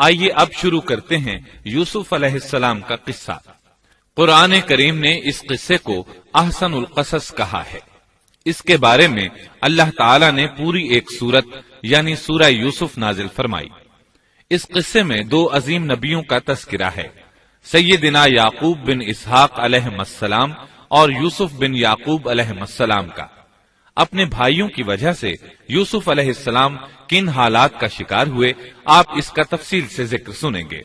آئیے اب شروع کرتے ہیں یوسف علیہ السلام کا قصہ۔ قرآن کریم نے اس قصے کو احسن القصص کہا ہے۔ اس کے بارے میں اللہ تعالی نے پوری ایک سورت یعنی سورہ یوسف نازل فرمائی۔ اس قصے میں دو عظیم نبیوں کا تذکرہ ہے، سیدنا یعقوب بن اسحاق علیہ السلام اور یوسف بن یعقوب علیہ السلام کا۔ اپنے بھائیوں کی وجہ سے یوسف علیہ السلام کن حالات کا شکار ہوئے، آپ اس کا تفصیل سے ذکر سنیں گے۔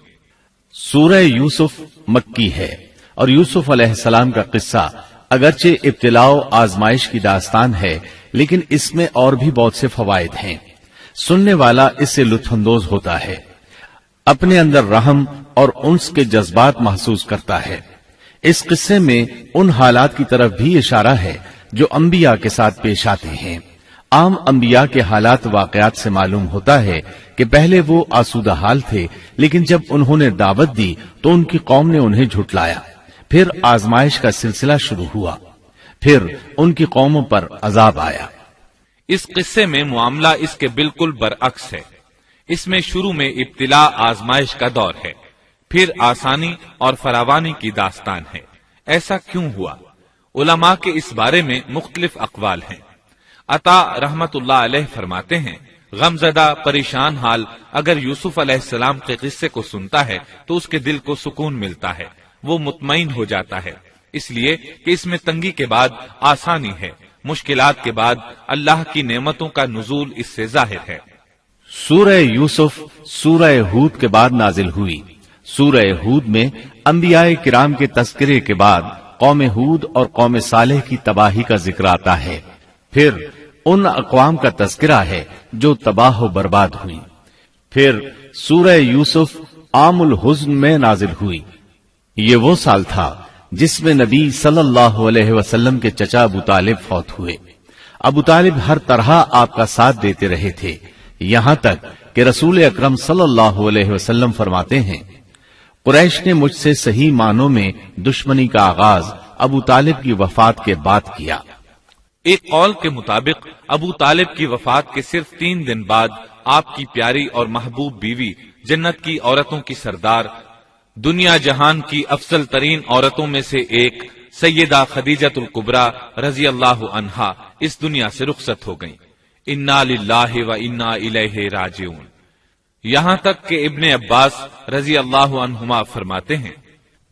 سورہ یوسف مکی ہے اور یوسف علیہ السلام کا قصہ اگرچہ ابتلاء و آزمائش کی داستان ہے، لیکن اس میں اور بھی بہت سے فوائد ہیں۔ سننے والا اس سے لطف اندوز ہوتا ہے، اپنے اندر رحم اور انس کے جذبات محسوس کرتا ہے۔ اس قصے میں ان حالات کی طرف بھی اشارہ ہے جو انبیاء کے ساتھ پیش آتے ہیں۔ عام انبیاء کے حالات واقعات سے معلوم ہوتا ہے کہ پہلے وہ آسودہ حال تھے، لیکن جب انہوں نے دعوت دی تو ان کی قوم نے انہیں جھٹلایا، پھر آزمائش کا سلسلہ شروع ہوا، پھر ان کی قوموں پر عذاب آیا۔ اس قصے میں معاملہ اس کے بالکل برعکس ہے۔ اس میں شروع میں ابتلاء آزمائش کا دور ہے، پھر آسانی اور فراوانی کی داستان ہے۔ ایسا کیوں ہوا؟ علماء کے اس بارے میں مختلف اقوال ہیں۔ عطا رحمت اللہ علیہ فرماتے ہیں، غمزدہ پریشان حال اگر یوسف علیہ السلام کے قصے کو سنتا ہے تو اس کے دل کو سکون ملتا ہے، وہ مطمئن ہو جاتا ہے، اس لیے کہ اس میں تنگی کے بعد آسانی ہے، مشکلات کے بعد اللہ کی نعمتوں کا نزول اس سے ظاہر ہے۔ سورہ یوسف سورہ ہود کے بعد نازل ہوئی۔ سورہ ہود میں انبیاء کرام کے تذکرے کے بعد قوم ہود اور قوم صالح کی تباہی کا ذکر آتا ہے، پھر ان اقوام کا تذکرہ ہے جو تباہ و برباد ہوئی۔ پھر سورہ یوسف عام الحزن میں نازل ہوئی۔ یہ وہ سال تھا جس میں نبی صلی اللہ علیہ وسلم کے چچا ابو طالب فوت ہوئے۔ ابو طالب ہر طرح آپ کا ساتھ دیتے رہے تھے، یہاں تک کہ رسول اکرم صلی اللہ علیہ وسلم فرماتے ہیں، قریش نے مجھ سے صحیح معنوں میں دشمنی کا آغاز ابو طالب کی وفات کے بعد کیا۔ ایک قول کے مطابق ابو طالب کی وفات کے صرف 3 دن بعد آپ کی پیاری اور محبوب بیوی، جنت کی عورتوں کی سردار، دنیا جہان کی افضل ترین عورتوں میں سے ایک سیدہ خدیجۃ الکبریٰ رضی اللہ عنہا اس دنیا سے رخصت ہو گئیں۔ انا للہ و انا الیہ راجعون۔ یہاں تک کہ ابن عباس رضی اللہ عنہما فرماتے ہیں،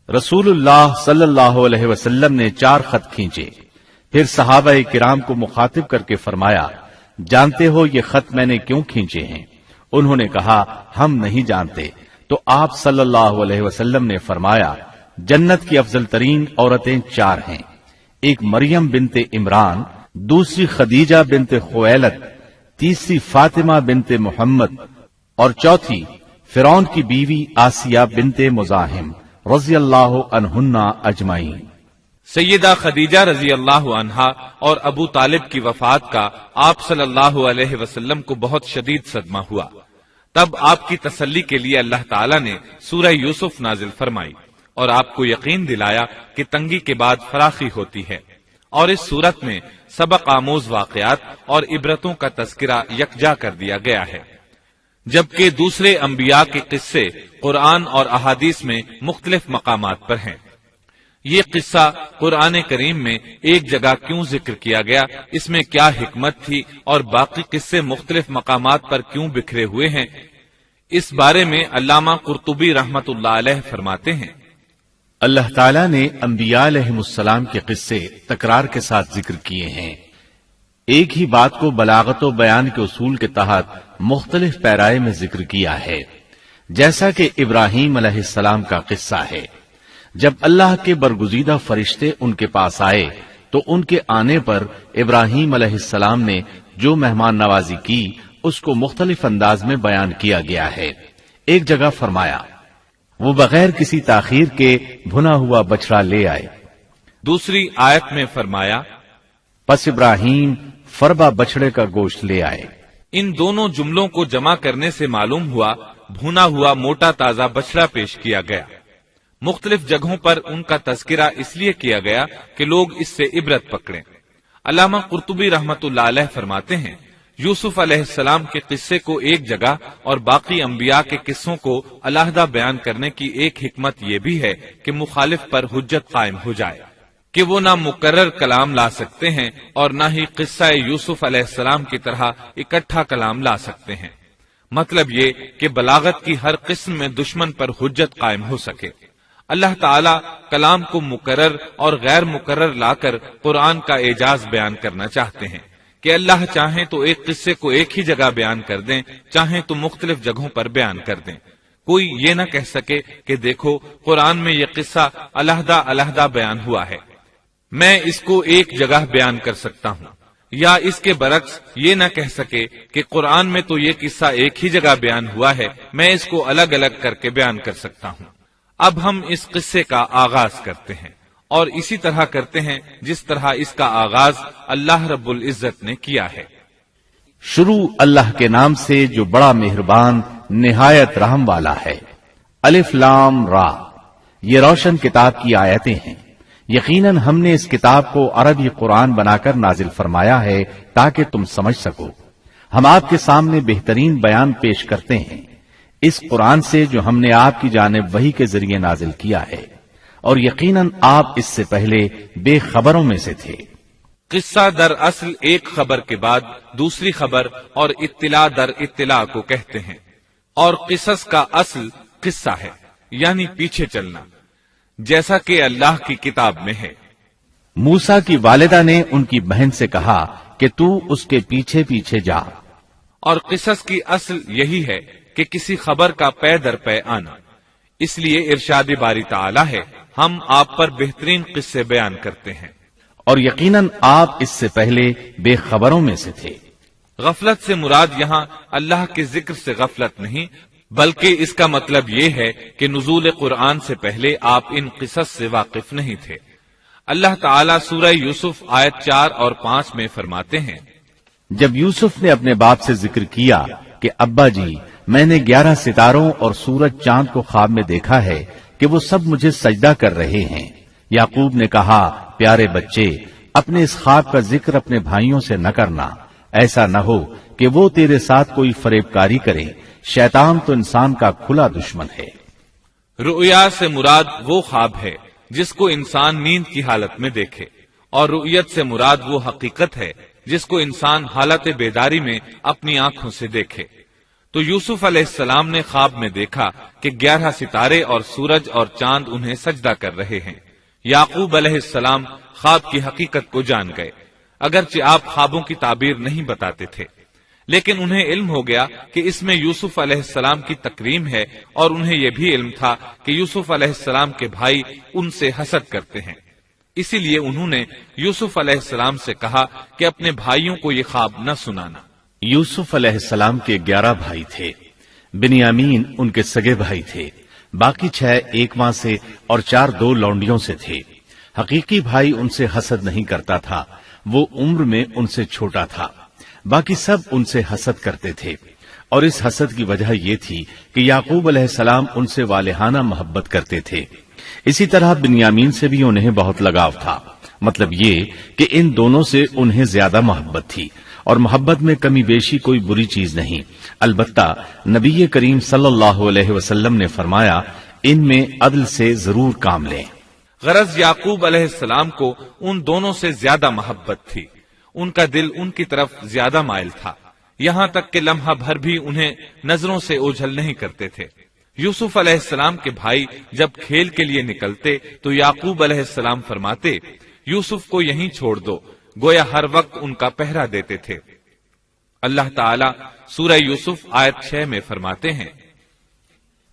رسول اللہ صلی اللہ علیہ وسلم نے 4 خط کھینچے، پھر صحابہ کرام کو مخاطب کر کے فرمایا، جانتے ہو یہ خط میں نے کیوں کھینچے ہیں؟ انہوں نے کہا، ہم نہیں جانتے۔ تو آپ صلی اللہ علیہ وسلم نے فرمایا، جنت کی افضل ترین عورتیں 4 ہیں، ایک مریم بنت عمران، دوسری خدیجہ بنت خویلد، تیسری فاطمہ بنت محمد اور چوتھی فرعون کی بیوی آسیہ بنت مزاحم رضی اللہ عنہن اجمعین۔ سیدہ خدیجہ رضی اللہ عنہا اور ابو طالب کی وفات کا آپ صلی اللہ علیہ وسلم کو بہت شدید صدمہ ہوا۔ تب آپ کی تسلی کے لیے اللہ تعالیٰ نے سورہ یوسف نازل فرمائی اور آپ کو یقین دلایا کہ تنگی کے بعد فراخی ہوتی ہے، اور اس صورت میں سبق آموز واقعات اور عبرتوں کا تذکرہ یکجا کر دیا گیا ہے، جبکہ دوسرے انبیاء کے قصے قرآن اور احادیث میں مختلف مقامات پر ہیں۔ یہ قصہ قرآن کریم میں ایک جگہ کیوں ذکر کیا گیا، اس میں کیا حکمت تھی، اور باقی قصے مختلف مقامات پر کیوں بکھرے ہوئے ہیں، اس بارے میں علامہ قرطبی رحمت اللہ علیہ فرماتے ہیں، اللہ تعالیٰ نے انبیاء علیہم السلام کے قصے تکرار کے ساتھ ذکر کیے ہیں۔ ایک ہی بات کو بلاغت و بیان کے اصول کے تحت مختلف پیرائے میں ذکر کیا ہے، جیسا کہ ابراہیم علیہ السلام کا قصہ ہے۔ جب اللہ کے برگزیدہ فرشتے ان کے پاس آئے تو ان کے آنے پر ابراہیم علیہ السلام نے جو مہمان نوازی کی اس کو مختلف انداز میں بیان کیا گیا ہے۔ ایک جگہ فرمایا، وہ بغیر کسی تاخیر کے بھنا ہوا بچڑا لے آئے۔ دوسری آیت میں فرمایا، پس ابراہیم فربا بچڑے کا گوشت لے آئے۔ ان دونوں جملوں کو جمع کرنے سے معلوم ہوا بھونا ہوا موٹا تازہ بچڑا پیش کیا گیا۔ مختلف جگہوں پر ان کا تذکرہ اس لیے کیا گیا کہ لوگ اس سے عبرت پکڑیں۔ علامہ قرطبی رحمت اللہ علیہ فرماتے ہیں، یوسف علیہ السلام کے قصے کو ایک جگہ اور باقی انبیاء کے قصوں کو علیحدہ بیان کرنے کی ایک حکمت یہ بھی ہے کہ مخالف پر حجت قائم ہو جائے کہ وہ نہ مکرر کلام لا سکتے ہیں اور نہ ہی قصہ یوسف علیہ السلام کی طرح اکٹھا کلام لا سکتے ہیں۔ مطلب یہ کہ بلاغت کی ہر قسم میں دشمن پر حجت قائم ہو سکے۔ اللہ تعالی کلام کو مکرر اور غیر مکرر لا کر قرآن کا اعجاز بیان کرنا چاہتے ہیں کہ اللہ چاہیں تو ایک قصے کو ایک ہی جگہ بیان کر دیں، چاہیں تو مختلف جگہوں پر بیان کر دیں۔ کوئی یہ نہ کہہ سکے کہ دیکھو قرآن میں یہ قصہ علیحدہ علیحدہ بیان ہوا ہے، میں اس کو ایک جگہ بیان کر سکتا ہوں، یا اس کے برعکس یہ نہ کہہ سکے کہ قرآن میں تو یہ قصہ ایک ہی جگہ بیان ہوا ہے، میں اس کو الگ الگ کر کے بیان کر سکتا ہوں۔ اب ہم اس قصے کا آغاز کرتے ہیں اور اسی طرح کرتے ہیں جس طرح اس کا آغاز اللہ رب العزت نے کیا ہے۔ شروع اللہ کے نام سے جو بڑا مہربان نہایت رحم والا ہے۔ الف لام را، یہ روشن کتاب کی آیتیں ہیں۔ یقیناً ہم نے اس کتاب کو عربی قرآن بنا کر نازل فرمایا ہے تاکہ تم سمجھ سکو۔ ہم آپ کے سامنے بہترین بیان پیش کرتے ہیں اس قرآن سے جو ہم نے آپ کی جانب وحی کے ذریعے نازل کیا ہے، اور یقیناً آپ اس سے پہلے بے خبروں میں سے تھے۔ قصہ در اصل ایک خبر کے بعد دوسری خبر اور اطلاع در اطلاع کو کہتے ہیں، اور قصص کا اصل قصہ ہے یعنی پیچھے چلنا، جیسا کہ اللہ کی کتاب میں ہے۔ موسیٰ کی والدہ نے ان کی بہن سے کہا کہ تو اس کے پیچھے پیچھے جا، اور قصص کی اصل یہی ہے کہ کسی خبر کا پے در پے آنا۔ اس لیے ارشاد باری تعالی ہے، ہم آپ پر بہترین قصے بیان کرتے ہیں، اور یقیناً آپ اس سے پہلے بے خبروں میں سے تھے۔ غفلت سے مراد یہاں اللہ کے ذکر سے غفلت نہیں، بلکہ اس کا مطلب یہ ہے کہ نزول قرآن سے پہلے آپ ان قصص سے واقف نہیں تھے۔ اللہ تعالیٰ سورہ یوسف آیت 4 اور 5 میں فرماتے ہیں، جب یوسف نے اپنے باپ سے ذکر کیا کہ ابا جی، میں نے 11 ستاروں اور سورج چاند کو خواب میں دیکھا ہے کہ وہ سب مجھے سجدہ کر رہے ہیں، یعقوب نے کہا، پیارے بچے، اپنے اس خواب کا ذکر اپنے بھائیوں سے نہ کرنا، ایسا نہ ہو کہ وہ تیرے ساتھ کوئی فریب کاری کرے، شیطان تو انسان کا کھلا دشمن ہے۔ رؤیا سے مراد وہ خواب ہے جس کو انسان نیند کی حالت میں دیکھے، اور رؤیت سے مراد وہ حقیقت ہے جس کو انسان حالت بیداری میں اپنی آنکھوں سے دیکھے۔ تو یوسف علیہ السلام نے خواب میں دیکھا کہ 11 ستارے اور سورج اور چاند انہیں سجدہ کر رہے ہیں۔ یعقوب علیہ السلام خواب کی حقیقت کو جان گئے، اگرچہ آپ خوابوں کی تعبیر نہیں بتاتے تھے، لیکن انہیں علم ہو گیا کہ اس میں یوسف علیہ السلام کی تکریم ہے، اور انہیں یہ بھی علم تھا کہ یوسف علیہ السلام کے بھائی ان سے حسد کرتے ہیں۔ اسی لیے انہوں نے یوسف علیہ السلام سے کہا کہ اپنے بھائیوں کو یہ خواب نہ سنانا۔ یوسف علیہ السلام کے 11 بھائی تھے، بنیامین ان کے سگے بھائی تھے، باقی 6 ایک ماں سے اور 4 2 لونڈیوں سے تھے۔ حقیقی بھائی ان سے حسد نہیں کرتا تھا، وہ عمر میں ان سے چھوٹا تھا، باقی سب ان سے حسد کرتے تھے، اور اس حسد کی وجہ یہ تھی کہ یعقوب علیہ السلام ان سے والہانہ محبت کرتے تھے۔ اسی طرح بنیامین سے بھی انہیں بہت لگاؤ تھا، مطلب یہ کہ ان دونوں سے انہیں زیادہ محبت تھی، اور محبت میں کمی بیشی کوئی بری چیز نہیں، البتہ نبی کریم صلی اللہ علیہ وسلم نے فرمایا، ان میں عدل سے ضرور کام لیں۔ غرض یعقوب علیہ السلام کو ان دونوں سے زیادہ محبت تھی، ان کا دل ان کی طرف زیادہ مائل تھا، یہاں تک کہ لمحہ بھر بھی انہیں نظروں سے اوجھل نہیں کرتے تھے۔ یوسف علیہ السلام کے بھائی جب کھیل کے لیے نکلتے تو یعقوب علیہ السلام فرماتے، یوسف کو یہیں چھوڑ دو، گویا ہر وقت ان کا پہرا دیتے تھے۔ اللہ تعالیٰ سورہ یوسف آیت 6 میں فرماتے ہیں،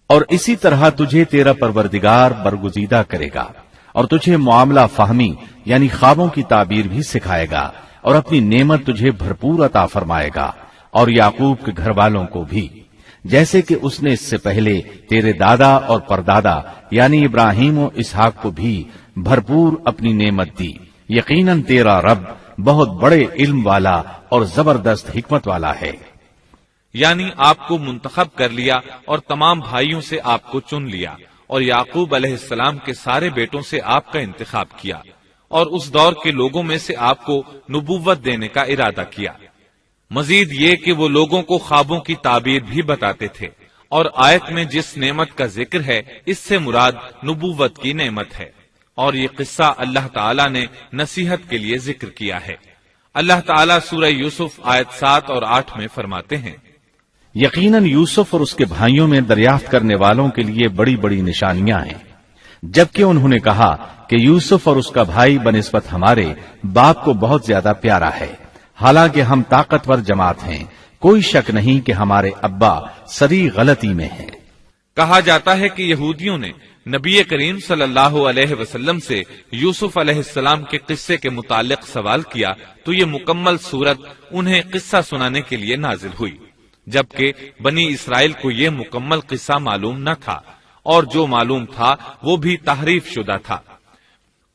اور اسی طرح تجھے تیرا پروردگار برگزیدہ کرے گا، اور تجھے معاملہ فہمی یعنی خوابوں کی تعبیر بھی سکھائے گا، اور اپنی نعمت تجھے بھرپور عطا فرمائے گا، اور یعقوب کے گھر والوں کو بھی، جیسے کہ اس نے اس سے پہلے تیرے دادا اور پردادا یعنی ابراہیم و اسحاق کو بھی بھرپور اپنی نعمت دی۔ یقیناً تیرا رب بہت بڑے علم والا اور زبردست حکمت والا ہے۔ یعنی آپ کو منتخب کر لیا اور تمام بھائیوں سے آپ کو چن لیا، اور یعقوب علیہ السلام کے سارے بیٹوں سے آپ کا انتخاب کیا، اور اس دور کے لوگوں میں سے آپ کو نبوت دینے کا ارادہ کیا۔ مزید یہ کہ وہ لوگوں کو خوابوں کی تعبیر بھی بتاتے تھے، اور آیت میں جس نعمت کا ذکر ہے اس سے مراد نبوت کی نعمت ہے، اور یہ قصہ اللہ تعالیٰ نے نصیحت کے لیے ذکر کیا ہے۔ اللہ تعالیٰ سورہ یوسف آیت 7 اور 8 میں فرماتے ہیں، یقیناً یوسف اور اس کے بھائیوں میں دریافت کرنے والوں کے لیے بڑی بڑی نشانیاں ہیں، جبکہ انہوں نے کہا کہ یوسف اور اس کا بھائی بنسبت ہمارے باپ کو بہت زیادہ پیارا ہے، حالانکہ ہم طاقتور جماعت ہیں، کوئی شک نہیں کہ ہمارے ابا سری غلطی میں ہیں۔ کہا جاتا ہے کہ یہودیوں نے نبی کریم صلی اللہ علیہ وسلم سے یوسف علیہ السلام کے قصے کے متعلق سوال کیا تو یہ مکمل صورت انہیں قصہ سنانے کے لیے نازل ہوئی، جبکہ بنی اسرائیل کو یہ مکمل قصہ معلوم نہ تھا، اور جو معلوم تھا وہ بھی تحریف شدہ تھا۔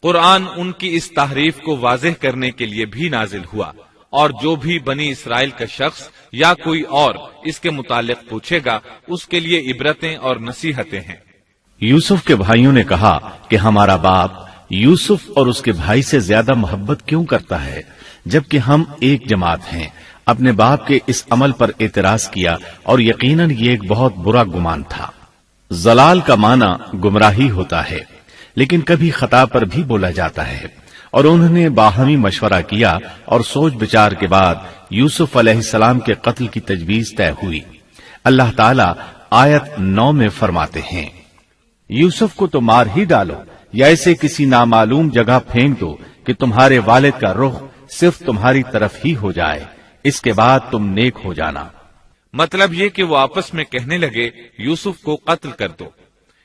قرآن ان کی اس تحریف کو واضح کرنے کے لیے بھی نازل ہوا، اور جو بھی بنی اسرائیل کا شخص یا کوئی اور اس کے متعلق پوچھے گا اس کے لیے عبرتیں اور نصیحتیں ہیں۔ یوسف کے بھائیوں نے کہا کہ ہمارا باپ یوسف اور اس کے بھائی سے زیادہ محبت کیوں کرتا ہے، جبکہ ہم ایک جماعت ہیں۔ اپنے باپ کے اس عمل پر اعتراض کیا، اور یقیناً یہ ایک بہت برا گمان تھا۔ زلال کا معنی گمراہی ہوتا ہے، لیکن کبھی خطا پر بھی بولا جاتا ہے، اور انہوں نے باہمی مشورہ کیا اور سوچ بچار کے بعد یوسف علیہ السلام کے قتل کی تجویز طے ہوئی۔ اللہ تعالیٰ آیت 9 میں فرماتے ہیں، یوسف کو تو مار ہی ڈالو یا اسے کسی نامعلوم جگہ پھینک دو کہ تمہارے والد کا رخ صرف تمہاری طرف ہی ہو جائے، اس کے بعد تم نیک ہو جانا۔ مطلب یہ کہ وہ آپس میں کہنے لگے یوسف کو قتل کر دو۔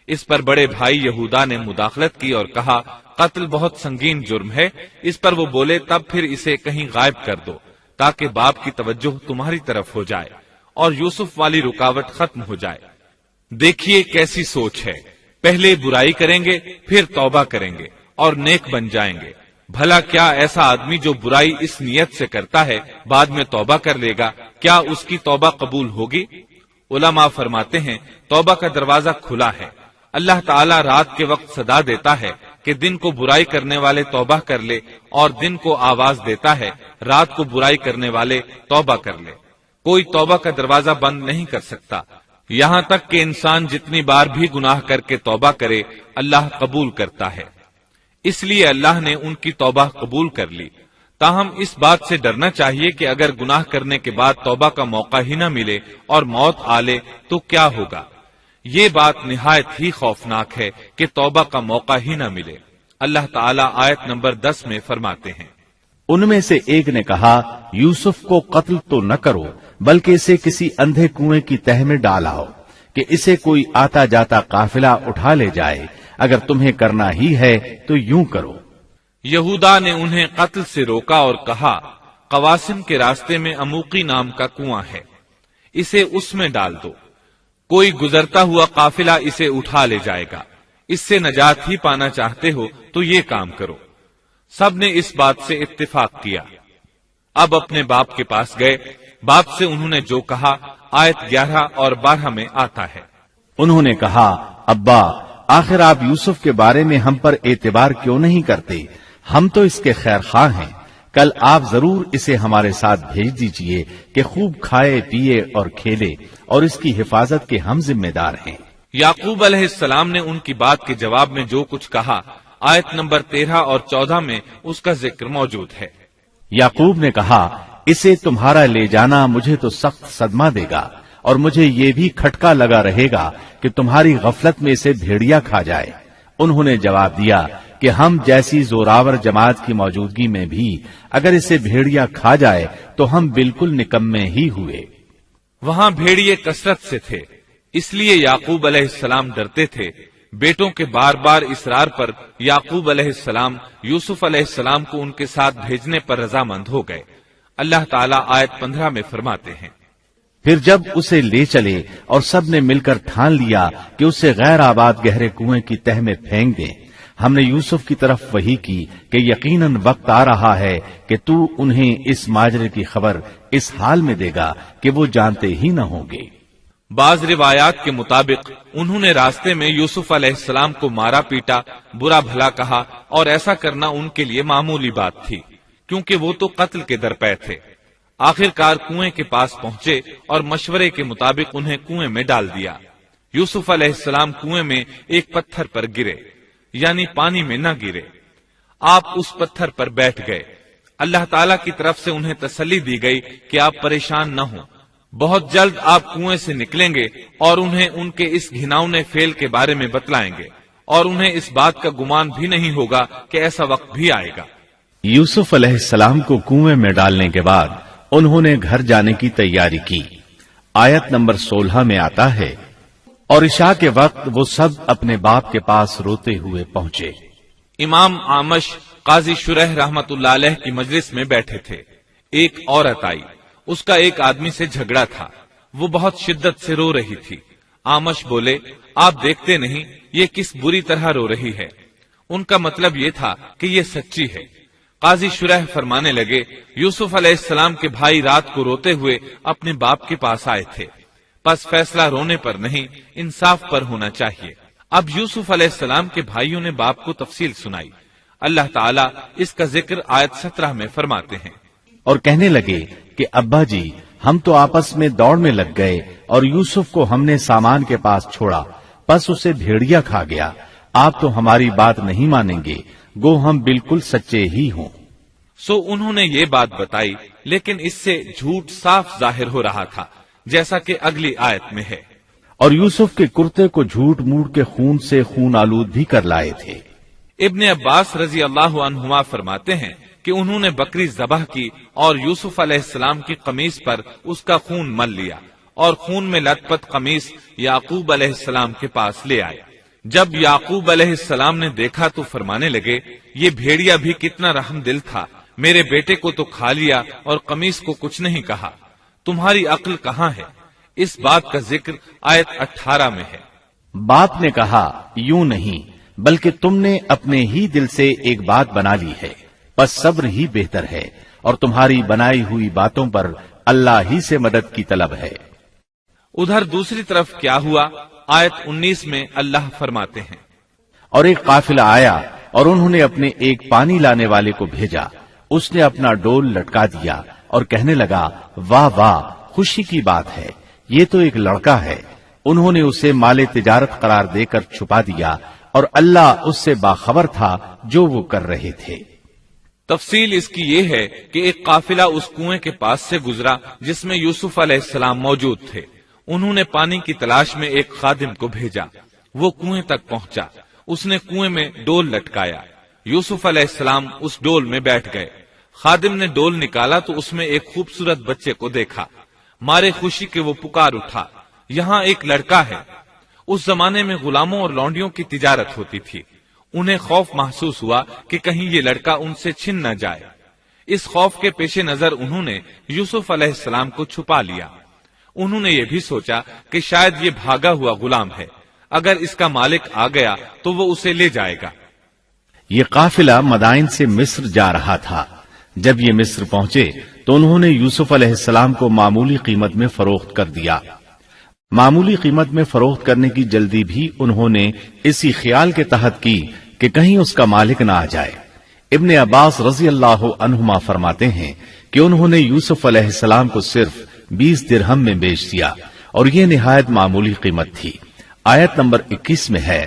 اس پر بڑے بھائی یہودا نے مداخلت کی اور کہا قتل بہت سنگین جرم ہے۔ اس پر وہ بولے تب پھر اسے کہیں غائب کر دو تاکہ باپ کی توجہ تمہاری طرف ہو جائے اور یوسف والی رکاوٹ ختم ہو جائے۔ دیکھیے کیسی سوچ ہے، پہلے برائی کریں گے پھر توبہ کریں گے اور نیک بن جائیں گے۔ بھلا کیا ایسا آدمی جو برائی اس نیت سے کرتا ہے بعد میں توبہ کر لے گا، کیا اس کی توبہ قبول ہوگی؟ علماء فرماتے ہیں توبہ کا دروازہ کھلا ہے۔ اللہ تعالیٰ رات کے وقت صدا دیتا ہے کہ دن کو برائی کرنے والے توبہ کر لے، اور دن کو آواز دیتا ہے رات کو برائی کرنے والے توبہ کر لے۔ کوئی توبہ کا دروازہ بند نہیں کر سکتا، یہاں تک کہ انسان جتنی بار بھی گناہ کر کے توبہ کرے اللہ قبول کرتا ہے۔ اس لیے اللہ نے ان کی توبہ قبول کر لی۔ تاہم اس بات سے ڈرنا چاہیے کہ اگر گناہ کرنے کے بعد توبہ کا موقع ہی نہ ملے اور موت آ لے تو کیا ہوگا؟ یہ بات نہایت ہی خوفناک ہے کہ توبہ کا موقع ہی نہ ملے۔ اللہ تعالیٰ آیت نمبر 10 میں فرماتے ہیں، ان میں سے ایک نے کہا یوسف کو قتل تو نہ کرو بلکہ اسے کسی اندھے کنویں کی تہ میں ڈالاؤ کہ اسے کوئی آتا جاتا قافلہ اٹھا لے جائے، اگر تمہیں کرنا ہی ہے تو یوں کرو۔ یہودا نے انہیں قتل سے روکا اور کہا قواسم کے راستے میں اموقی نام کا کنواں ہے، اسے اس میں ڈال دو، کوئی گزرتا ہوا قافلہ اسے اٹھا لے جائے گا، اس سے نجات ہی پانا چاہتے ہو تو یہ کام کرو۔ سب نے اس بات سے اتفاق کیا۔ اب اپنے باپ کے پاس گئے، باپ سے انہوں نے جو کہا آیت 11 اور 12 میں آتا ہے، انہوں نے کہا ابا آخر آپ یوسف کے بارے میں ہم پر اعتبار کیوں نہیں کرتے؟ ہم تو اس کے خیر خواہ ہیں، کل آپ ضرور اسے ہمارے ساتھ بھیج دیجئے کہ خوب کھائے پیے اور کھیلے، اور اس کی حفاظت کے ہم ذمہ دار ہیں۔ یعقوب علیہ السلام نے ان کی بات کے جواب میں جو کچھ کہا آیت نمبر 13 اور 14 میں اس کا ذکر موجود ہے۔ یعقوب نے کہا اسے تمہارا لے جانا مجھے تو سخت صدمہ دے گا، اور مجھے یہ بھی کھٹکا لگا رہے گا کہ تمہاری غفلت میں اسے بھیڑیا کھا جائے۔ انہوں نے جواب دیا کہ ہم جیسی زوراور جماعت کی موجودگی میں بھی اگر اسے بھیڑیا کھا جائے تو ہم بالکل نکمے ہی ہوئے۔ وہاں بھیڑیے کثرت سے تھے، اس لیے یعقوب علیہ السلام ڈرتے تھے۔ بیٹوں کے بار بار اصرار پر یعقوب علیہ السلام یوسف علیہ السلام کو ان کے ساتھ بھیجنے پر رضامند ہو گئے۔ اللہ تعالیٰ آیت 15 میں فرماتے ہیں، پھر جب اسے لے چلے اور سب نے مل کر ٹھان لیا کہ اسے غیر آباد گہرے کنویں کی تہ میں پھینک دیں، ہم نے یوسف کی طرف وحی کی کہ یقیناً وقت آ رہا ہے کہ تو انہیں اس ماجرے کی خبر اس حال میں دے گا کہ وہ جانتے ہی نہ ہوں گے۔ بعض روایات کے مطابق انہوں نے راستے میں یوسف علیہ السلام کو مارا پیٹا، برا بھلا کہا، اور ایسا کرنا ان کے لیے معمولی بات تھی کیونکہ وہ تو قتل کے درپے تھے۔ آخر کار کنویں کے پاس پہنچے اور مشورے کے مطابق انہیں کنویں میں ڈال دیا۔ یوسف علیہ السلام کنویں میں ایک پتھر پر گرے، یعنی پانی میں نہ گرے، آپ اس پتھر پر بیٹھ گئے۔ اللہ تعالیٰ کی طرف سے انہیں تسلی دی گئی کہ آپ پریشان نہ ہوں، بہت جلد آپ کنویں سے نکلیں گے اور انہیں ان کے اس گھناؤنے فعل کے بارے میں بتلائیں گے، اور انہیں اس بات کا گمان بھی نہیں ہوگا کہ ایسا وقت بھی آئے گا۔ یوسف علیہ السلام کو کنویں میں ڈالنے کے بعد انہوں نے گھر جانے کی تیاری کی۔ آیت نمبر 16 میں آتا ہے، اور عشاء کے وقت وہ سب اپنے باپ کے پاس روتے ہوئے پہنچے۔ امام عامش قاضی شرح رحمت اللہ علیہ کی مجلس میں بیٹھے تھے۔ ایک عورت آئی، اس کا ایک آدمی سے جھگڑا تھا، وہ بہت شدت سے رو رہی تھی۔ عامش بولے، آپ دیکھتے نہیں یہ کس بری طرح رو رہی ہے؟ ان کا مطلب یہ تھا کہ یہ سچی ہے۔ قاضی شرح فرمانے لگے، یوسف علیہ السلام کے بھائی رات کو روتے ہوئے اپنے باپ کے پاس آئے تھے، پس فیصلہ رونے پر نہیں انصاف پر ہونا چاہیے۔ اب یوسف علیہ السلام کے بھائیوں نے باپ کو تفصیل سنائی۔ اللہ تعالیٰ اس کا ذکر آیت 17 میں فرماتے ہیں، اور کہنے لگے کہ ابا جی، ہم تو آپس میں دوڑ میں لگ گئے اور یوسف کو ہم نے سامان کے پاس چھوڑا، پس اسے بھیڑیا کھا گیا۔ آپ تو ہماری بات نہیں مانیں گے، گو ہم بالکل سچے ہی ہوں۔ سو انہوں نے یہ بات بتائی، لیکن اس سے جھوٹ صاف ظاہر ہو رہا تھا، جیسا کہ اگلی آیت میں ہے۔ اور یوسف کے کرتے کو جھوٹ موڑ کے خون سے خون آلود بھی کر لائے تھے۔ ابن عباس رضی اللہ عنہما فرماتے ہیں کہ انہوں نے بکری ذبح کی اور یوسف علیہ السلام کی قمیص پر اس کا خون مل لیا، اور خون میں لت پت قمیص یعقوب علیہ السلام کے پاس لے آئے۔ جب یعقوب علیہ السلام نے دیکھا تو فرمانے لگے، یہ بھیڑیا بھی کتنا رحم دل تھا، میرے بیٹے کو تو کھا لیا اور قمیص کو کچھ نہیں کہا، تمہاری عقل کہاں ہے؟ اس بات کا ذکر آیت 18 میں ہے۔ باپ نے کہا، یوں نہیں، بلکہ تم نے اپنے ہی دل سے ایک بات بنا لی ہے، بس صبر ہی بہتر ہے، اور تمہاری بنائی ہوئی باتوں پر اللہ ہی سے مدد کی طلب ہے۔ ادھر دوسری طرف کیا ہوا؟ آیت 19 میں اللہ فرماتے ہیں، اور ایک قافلہ آیا اور انہوں نے اپنے ایک پانی لانے والے کو بھیجا، اس نے اپنا ڈول لٹکا دیا اور کہنے لگا، واہ واہ، خوشی کی بات ہے، یہ تو ایک لڑکا ہے۔ انہوں نے اسے مال تجارت قرار دے کر چھپا دیا، اور اللہ اس سے باخبر تھا جو وہ کر رہے تھے۔ تفصیل اس کی یہ ہے کہ ایک قافلہ اس کنویں کے پاس سے گزرا جس میں یوسف علیہ السلام موجود تھے۔ انہوں نے پانی کی تلاش میں ایک خادم کو بھیجا، وہ کنویں تک پہنچا، اس نے کنویں میں ڈول لٹکایا، یوسف علیہ السلام اس ڈول میں بیٹھ گئے۔ خادم نے ڈول نکالا تو اس میں ایک خوبصورت بچے کو دیکھا، مارے خوشی کے وہ پکار اٹھا، یہاں ایک لڑکا ہے۔ اس زمانے میں غلاموں اور لونڈیوں کی تجارت ہوتی تھی، انہیں خوف محسوس ہوا کہ کہیں یہ لڑکا ان سے چھن نہ جائے۔ اس خوف کے پیش نظر انہوں نے یوسف علیہ السلام کو چھپا لیا۔ انہوں نے یہ بھی سوچا کہ شاید یہ بھاگا ہوا غلام ہے، اگر اس کا مالک آ گیا تو وہ اسے لے جائے گا۔ یہ قافلہ مدائن سے مصر جا رہا تھا۔ جب یہ مصر پہنچے تو انہوں نے یوسف علیہ السلام کو معمولی قیمت میں فروخت کر دیا۔ معمولی قیمت میں فروخت کرنے کی جلدی بھی انہوں نے اسی خیال کے تحت کی کہ کہیں اس کا مالک نہ آ جائے۔ ابن عباس رضی اللہ عنہما فرماتے ہیں کہ انہوں نے یوسف علیہ السلام کو صرف 20 درہم میں بیچ دیا، اور یہ نہایت معمولی قیمت تھی۔ آیت نمبر 21 میں ہے،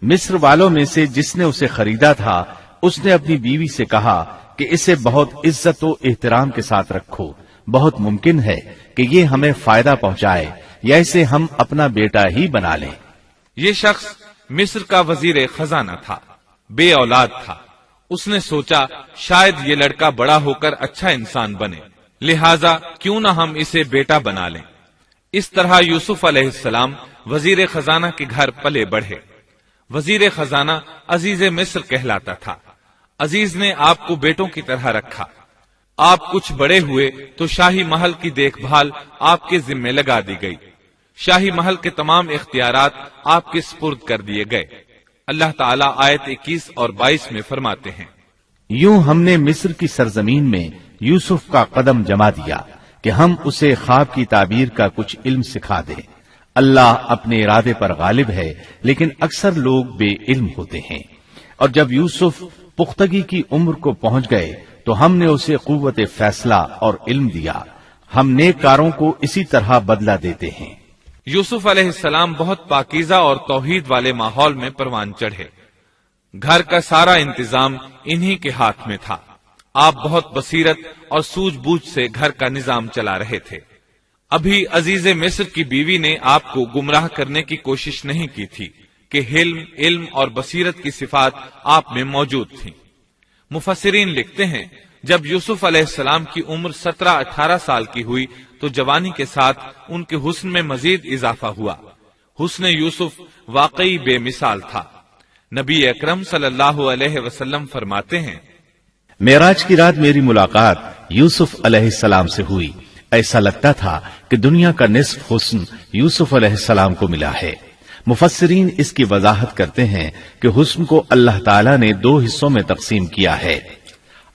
مصر والوں میں سے جس نے اسے خریدا تھا اس نے اپنی بیوی سے کہا کہ اسے بہت عزت و احترام کے ساتھ رکھو، بہت ممکن ہے کہ یہ ہمیں فائدہ پہنچائے یا اسے ہم اپنا بیٹا ہی بنا لیں۔ یہ شخص مصر کا وزیر خزانہ تھا، بے اولاد تھا۔ اس نے سوچا شاید یہ لڑکا بڑا ہو کر اچھا انسان بنے، لہذا کیوں نہ ہم اسے بیٹا بنا لیں۔ اس طرح یوسف علیہ السلام وزیر خزانہ کے گھر پلے بڑھے۔ وزیر خزانہ عزیز مصر کہلاتا تھا۔ عزیز نے آپ کو بیٹوں کی طرح رکھا۔ آپ کچھ بڑے ہوئے تو شاہی محل کی دیکھ بھال آپ کے ذمے لگا دی گئی، شاہی محل کے تمام اختیارات آپ کے سپرد کر دیے گئے۔ اللہ تعالیٰ آیت 21 اور 22 میں فرماتے ہیں، یوں ہم نے مصر کی سرزمین میں یوسف کا قدم جما دیا کہ ہم اسے خواب کی تعبیر کا کچھ علم سکھا دیں۔ اللہ اپنے ارادے پر غالب ہے، لیکن اکثر لوگ بے علم ہوتے ہیں۔ اور جب یوسف پختگی کی عمر کو پہنچ گئے تو ہم نے اسے قوت فیصلہ اور علم دیا. ہم نیک کاروں کو اسی طرح بدلہ دیتے ہیں. یوسف علیہ السلام بہت پاکیزہ اور توحید والے ماحول میں پروان چڑھے. گھر کا سارا انتظام انہی کے ہاتھ میں تھا. آپ بہت بصیرت اور سوجھ بوجھ سے گھر کا نظام چلا رہے تھے. ابھی عزیز مصر کی بیوی نے آپ کو گمراہ کرنے کی کوشش نہیں کی تھی کہ حلم، علم اور بصیرت کی صفات آپ میں موجود تھیں. مفسرین لکھتے ہیں جب یوسف علیہ السلام کی عمر 17-18 سال کی ہوئی تو جوانی کے ساتھ ان کے حسن میں مزید اضافہ ہوا. حسن یوسف واقعی بے مثال تھا. نبی اکرم صلی اللہ علیہ وسلم فرماتے ہیں معراج کی رات میری ملاقات یوسف علیہ السلام سے ہوئی. ایسا لگتا تھا کہ دنیا کا نصف حسن یوسف علیہ السلام کو ملا ہے. مفسرین اس کی وضاحت کرتے ہیں کہ حسن کو اللہ تعالیٰ نے 2 حصوں میں تقسیم کیا ہے.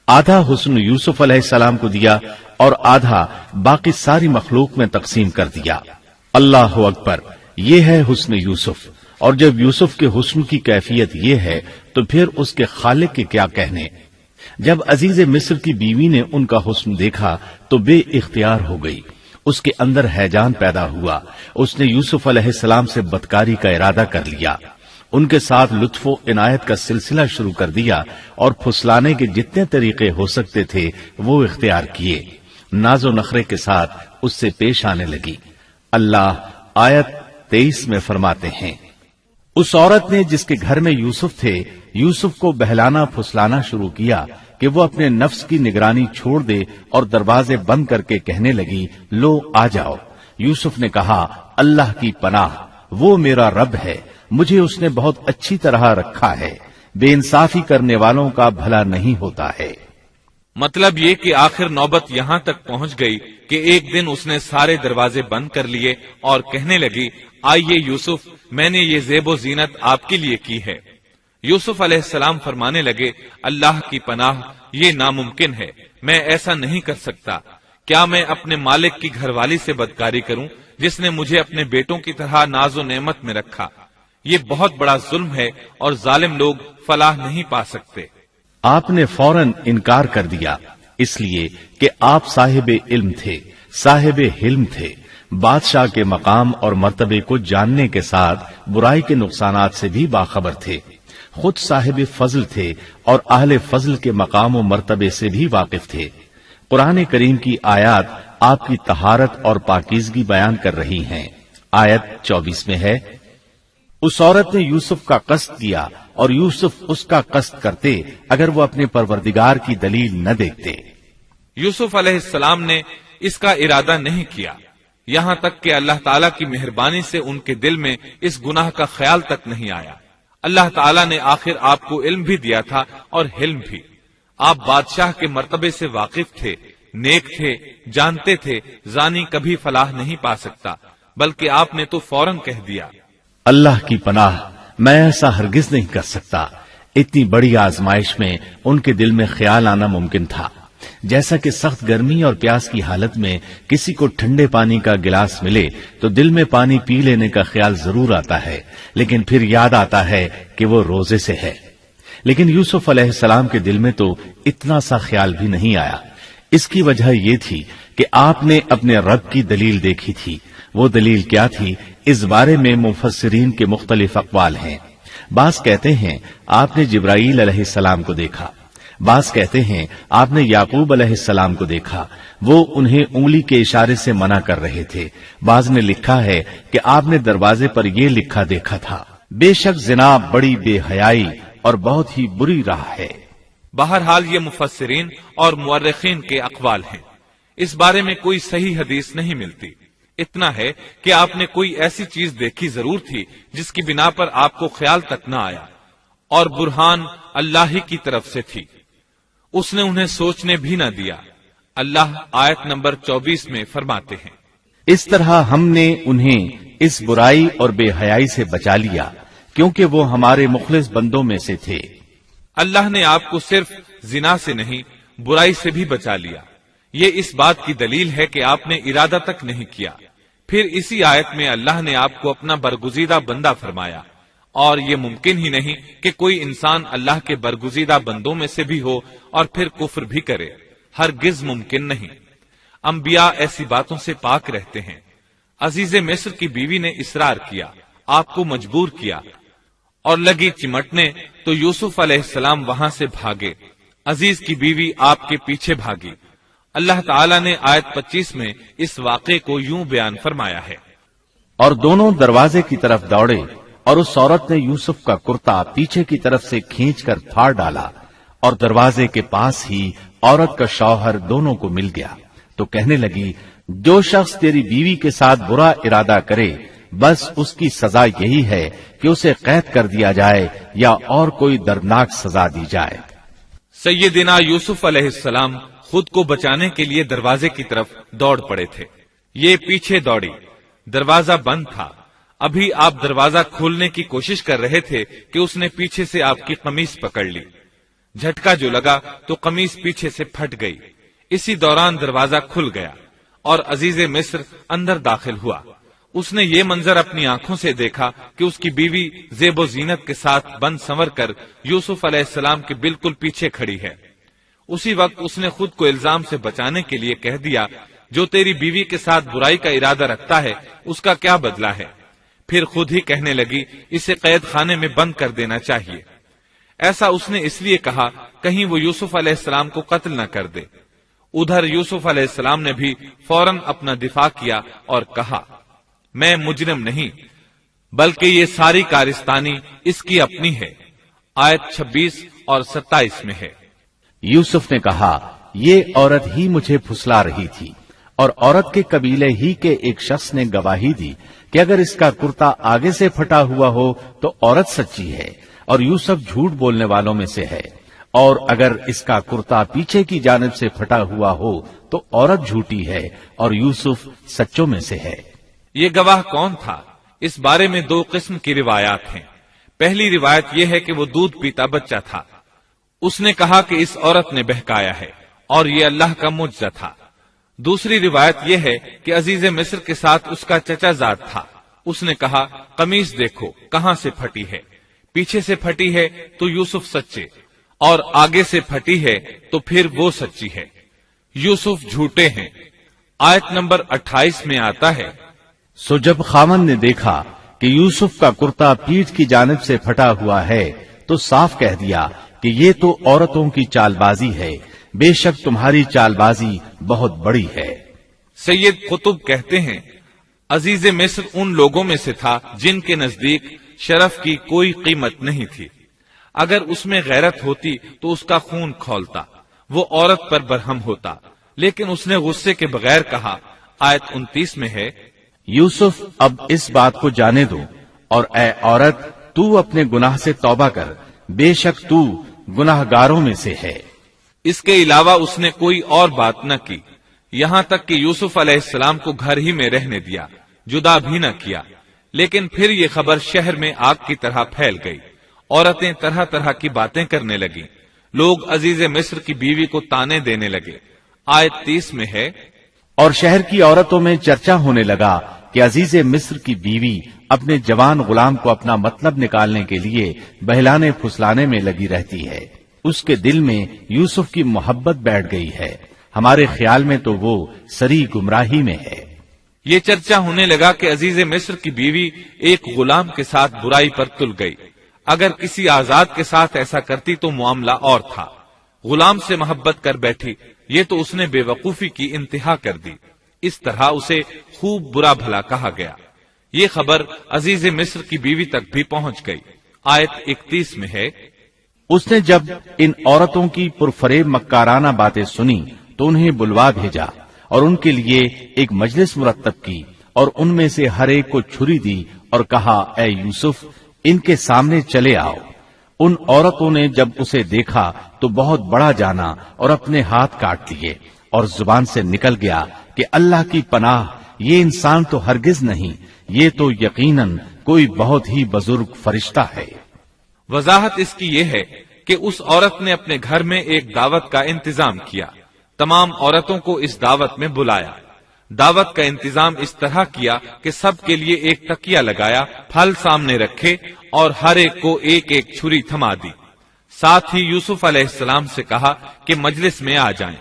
آدھا حسن یوسف علیہ السلام کو دیا اور آدھا باقی ساری مخلوق میں تقسیم کر دیا. اللہ اکبر، یہ ہے حسن یوسف. اور جب یوسف کے حسن کی کیفیت یہ ہے تو پھر اس کے خالق کے کیا کہنے. جب عزیز مصر کی بیوی نے ان کا حسن دیکھا تو بے اختیار ہو گئی. اس کے اندر ہیجان پیدا ہوا. اس نے یوسف علیہ السلام سے بدکاری کا ارادہ کر لیا. ان کے ساتھ لطف و عنایت کا سلسلہ شروع کر دیا اور پھسلانے کے جتنے طریقے ہو سکتے تھے وہ اختیار کیے. ناز و نخرے کے ساتھ اس سے پیش آنے لگی. اللہ آیت 23 میں فرماتے ہیں اس عورت نے جس کے گھر میں یوسف تھے یوسف کو بہلانا پھسلانا شروع کیا کہ وہ اپنے نفس کی نگرانی چھوڑ دے اور دروازے بند کر کے کہنے لگی لو آ جاؤ. یوسف نے کہا اللہ کی پناہ، وہ میرا رب ہے، مجھے اس نے بہت اچھی طرح رکھا ہے. بے انصافی کرنے والوں کا بھلا نہیں ہوتا ہے. مطلب یہ کہ آخر نوبت یہاں تک پہنچ گئی کہ ایک دن اس نے سارے دروازے بند کر لیے اور کہنے لگی آئیے یوسف، میں نے یہ زیب و زینت آپ کے لیے کی ہے. یوسف علیہ السلام فرمانے لگے اللہ کی پناہ، یہ ناممکن ہے، میں ایسا نہیں کر سکتا. کیا میں اپنے مالک کی گھر والی سے بدکاری کروں جس نے مجھے اپنے بیٹوں کی طرح ناز و نعمت میں رکھا؟ یہ بہت بڑا ظلم ہے اور ظالم لوگ فلاح نہیں پا سکتے. آپ نے فوراً انکار کر دیا اس لیے کہ آپ صاحب علم تھے، صاحب حلم تھے، بادشاہ کے مقام اور مرتبے کو جاننے کے ساتھ برائی کے نقصانات سے بھی باخبر تھے. خود صاحب فضل تھے اور اہل فضل کے مقام و مرتبے سے بھی واقف تھے. قرآن کریم کی آیات آپ کی طہارت اور پاکیزگی بیان کر رہی ہیں. آیت 24 میں ہے اس عورت نے یوسف کا قصد کیا اور یوسف اس کا قصد کرتے اگر وہ اپنے پروردگار کی دلیل نہ دیکھتے. یوسف علیہ السلام نے اس کا ارادہ نہیں کیا، یہاں تک کہ اللہ تعالیٰ کی مہربانی سے ان کے دل میں اس گناہ کا خیال تک نہیں آیا. اللہ تعالیٰ نے آخر آپ کو علم بھی دیا تھا اور حلم بھی. آپ بادشاہ کے مرتبے سے واقف تھے، نیک تھے، جانتے تھے زانی کبھی فلاح نہیں پا سکتا، بلکہ آپ نے تو فوراً کہہ دیا اللہ کی پناہ، میں ایسا ہرگز نہیں کر سکتا. اتنی بڑی آزمائش میں ان کے دل میں خیال آنا ممکن تھا. جیسا کہ سخت گرمی اور پیاس کی حالت میں کسی کو ٹھنڈے پانی کا گلاس ملے تو دل میں پانی پی لینے کا خیال ضرور آتا ہے، لیکن پھر یاد آتا ہے کہ وہ روزے سے ہے. لیکن یوسف علیہ السلام کے دل میں تو اتنا سا خیال بھی نہیں آیا. اس کی وجہ یہ تھی کہ آپ نے اپنے رب کی دلیل دیکھی تھی. وہ دلیل کیا تھی اس بارے میں مفسرین کے مختلف اقوال ہیں. بعض کہتے ہیں آپ نے جبرائیل علیہ السلام کو دیکھا، بعض کہتے ہیں آپ نے یعقوب علیہ السلام کو دیکھا، وہ انہیں انگلی کے اشارے سے منع کر رہے تھے. بعض نے لکھا ہے کہ آپ نے دروازے پر یہ لکھا دیکھا تھا بے شک زنا بڑی بے حیائی اور بہت ہی بری راہ ہے. بہرحال یہ مفسرین اور مورخین کے اقوال ہیں. اس بارے میں کوئی صحیح حدیث نہیں ملتی. اتنا ہے کہ آپ نے کوئی ایسی چیز دیکھی ضرور تھی جس کی بنا پر آپ کو خیال تک نہ آیا، اور برہان اللہ ہی کی طرف سے تھی، اس نے انہیں سوچنے بھی نہ دیا. اللہ آیت نمبر 24 میں فرماتے ہیں اس طرح ہم نے انہیں اس برائی اور بے حیائی سے بچا لیا کیونکہ وہ ہمارے مخلص بندوں میں سے تھے. اللہ نے آپ کو صرف زنا سے نہیں برائی سے بھی بچا لیا. یہ اس بات کی دلیل ہے کہ آپ نے ارادہ تک نہیں کیا. پھر اسی آیت میں اللہ نے آپ کو اپنا برگزیدہ بندہ فرمایا اور یہ ممکن ہی نہیں کہ کوئی انسان اللہ کے برگزیدہ بندوں میں سے بھی ہو اور پھر کفر بھی کرے، ہرگز ممکن نہیں۔ انبیاء ایسی باتوں سے پاک رہتے ہیں۔ عزیز مصر کی بیوی نے اصرار کیا، آپ کو مجبور کیا اور لگی چمٹنے تو یوسف علیہ السلام وہاں سے بھاگے۔ عزیز کی بیوی آپ کے پیچھے بھاگی۔ اللہ تعالیٰ نے آیت 25 میں اس واقعے کو یوں بیان فرمایا ہے، اور دونوں دروازے کی طرف دوڑے، اور اس عورت نے یوسف کا کرتا پیچھے کی طرف سے کھینچ کر پھاڑ ڈالا، اور دروازے کے پاس ہی عورت کا شوہر دونوں کو مل گیا، تو کہنے لگی، جو شخص تیری بیوی کے ساتھ برا ارادہ کرے بس اس کی سزا یہی ہے کہ اسے قید کر دیا جائے یا اور کوئی دردناک سزا دی جائے۔ سیدنا یوسف علیہ السلام خود کو بچانے کے لیے دروازے کی طرف دوڑ پڑے تھے، یہ پیچھے دوڑی، دروازہ بند تھا۔ ابھی آپ دروازہ کھولنے کی کوشش کر رہے تھے کہ اس نے پیچھے سے آپ کی قمیص پکڑ لی، جھٹکا جو لگا تو قمیص پیچھے سے پھٹ گئی۔ اسی دوران دروازہ کھل گیا اور عزیز مصر اندر داخل ہوا۔ اس نے یہ منظر اپنی آنکھوں سے دیکھا کہ اس کی بیوی زیب و زینت کے ساتھ بن سنور کر یوسف علیہ السلام کے بالکل پیچھے کھڑی ہے۔ اسی وقت اس نے خود کو الزام سے بچانے کے لیے کہہ دیا، جو تیری بیوی کے ساتھ برائی کا ارادہ رکھتا ہے اس کا کیا بدلہ ہے؟ پھر خود ہی کہنے لگی، اسے قید خانے میں بند کر دینا چاہیے۔ ایسا اس نے اس لیے کہا کہیں وہ یوسف علیہ السلام کو قتل نہ کر دے۔ ادھر یوسف علیہ السلام نے بھی فوراً اپنا دفاع کیا اور کہا، میں مجرم نہیں بلکہ یہ ساری کارستانی اس کی اپنی ہے۔ آیت 26 اور 27 میں ہے۔ یوسف نے کہا، یہ عورت ہی مجھے پھسلا رہی تھی، اور عورت کے قبیلے ہی کے ایک شخص نے گواہی دی کہ اگر اس کا کرتا آگے سے پھٹا ہوا ہو تو عورت سچی ہے اور یوسف جھوٹ بولنے والوں میں سے ہے، اور اگر اس کا کرتا پیچھے کی جانب سے پھٹا ہوا ہو تو عورت جھوٹی ہے اور یوسف سچوں میں سے ہے۔ یہ گواہ کون تھا؟ اس بارے میں دو قسم کی روایات ہیں۔ پہلی روایت یہ ہے کہ وہ دودھ پیتا بچہ تھا، اس نے کہا کہ اس عورت نے بہکایا ہے اور یہ اللہ کا معجزہ تھا۔ دوسری روایت یہ ہے کہ عزیز مصر کے ساتھ اس کا چچا زاد تھا، اس نے کہا، قمیص دیکھو کہاں سے پھٹی ہے، پیچھے سے پھٹی ہے تو یوسف سچے، اور آگے سے پھٹی ہے تو پھر وہ سچی ہے، یوسف جھوٹے ہیں۔ آیت نمبر 28 میں آتا ہے، سو جب خاوند نے دیکھا کہ یوسف کا کرتا پیٹھ کی جانب سے پھٹا ہوا ہے تو صاف کہہ دیا کہ یہ تو عورتوں کی چال بازی ہے، بے شک تمہاری چال بازی بہت بڑی ہے۔ سید قطب کہتے ہیں، عزیز مصر ان لوگوں میں سے تھا جن کے نزدیک شرف کی کوئی قیمت نہیں تھی۔ اگر اس میں غیرت ہوتی تو اس کا خون کھولتا، وہ عورت پر برہم ہوتا، لیکن اس نے غصے کے بغیر کہا۔ آیت 29 میں ہے، یوسف اب اس بات کو جانے دو، اور اے عورت تو اپنے گناہ سے توبہ کر، بے شک تو گناہ گاروں میں سے ہے۔ اس کے علاوہ اس نے کوئی اور بات نہ کی، یہاں تک کہ یوسف علیہ السلام کو گھر ہی میں رہنے دیا، جدا بھی نہ کیا۔ لیکن پھر یہ خبر شہر میں آگ کی طرح پھیل گئی، عورتیں طرح طرح کی باتیں کرنے لگیں، لوگ عزیز مصر کی بیوی کو تانے دینے لگے۔ آیت 30 میں ہے، اور شہر کی عورتوں میں چرچا ہونے لگا کہ عزیز مصر کی بیوی اپنے جوان غلام کو اپنا مطلب نکالنے کے لیے بہلانے پھسلانے میں لگی رہتی ہے، اس کے دل میں یوسف کی محبت بیٹھ گئی ہے، ہمارے خیال میں تو وہ سری گمراہی میں ہے۔ یہ چرچا ہونے لگا کہ عزیز مصر کی بیوی ایک غلام کے ساتھ برائی پر تل گئی، اگر کسی آزاد کے ساتھ ایسا کرتی تو معاملہ اور تھا، غلام سے محبت کر بیٹھی، یہ تو اس نے بے وقوفی کی انتہا کر دی، اس طرح اسے خوب برا بھلا کہا گیا۔ یہ خبر عزیز مصر کی بیوی تک بھی پہنچ گئی۔ آیت 31 میں ہے، اس نے جب ان عورتوں کی پرفریب مکارانہ باتیں سنی تو انہیں بلوا بھیجا اور ان کے لیے ایک مجلس مرتب کی، اور ان میں سے ہر ایک کو چھری دی اور کہا، اے یوسف ان کے سامنے چلے آؤ۔ ان عورتوں نے جب اسے دیکھا تو بہت بڑا جانا اور اپنے ہاتھ کاٹ لیے، اور زبان سے نکل گیا کہ اللہ کی پناہ، یہ انسان تو ہرگز نہیں، یہ تو یقیناً کوئی بہت ہی بزرگ فرشتہ ہے۔ وضاحت اس کی یہ ہے کہ اس عورت نے اپنے گھر میں ایک دعوت کا انتظام کیا، تمام عورتوں کو اس دعوت میں بلایا، دعوت کا انتظام اس طرح کیا کہ سب کے لیے ایک تکیہ لگایا، پھل سامنے رکھے اور ہر ایک کو ایک ایک چھری تھما دی۔ ساتھ ہی یوسف علیہ السلام سے کہا کہ مجلس میں آ جائیں۔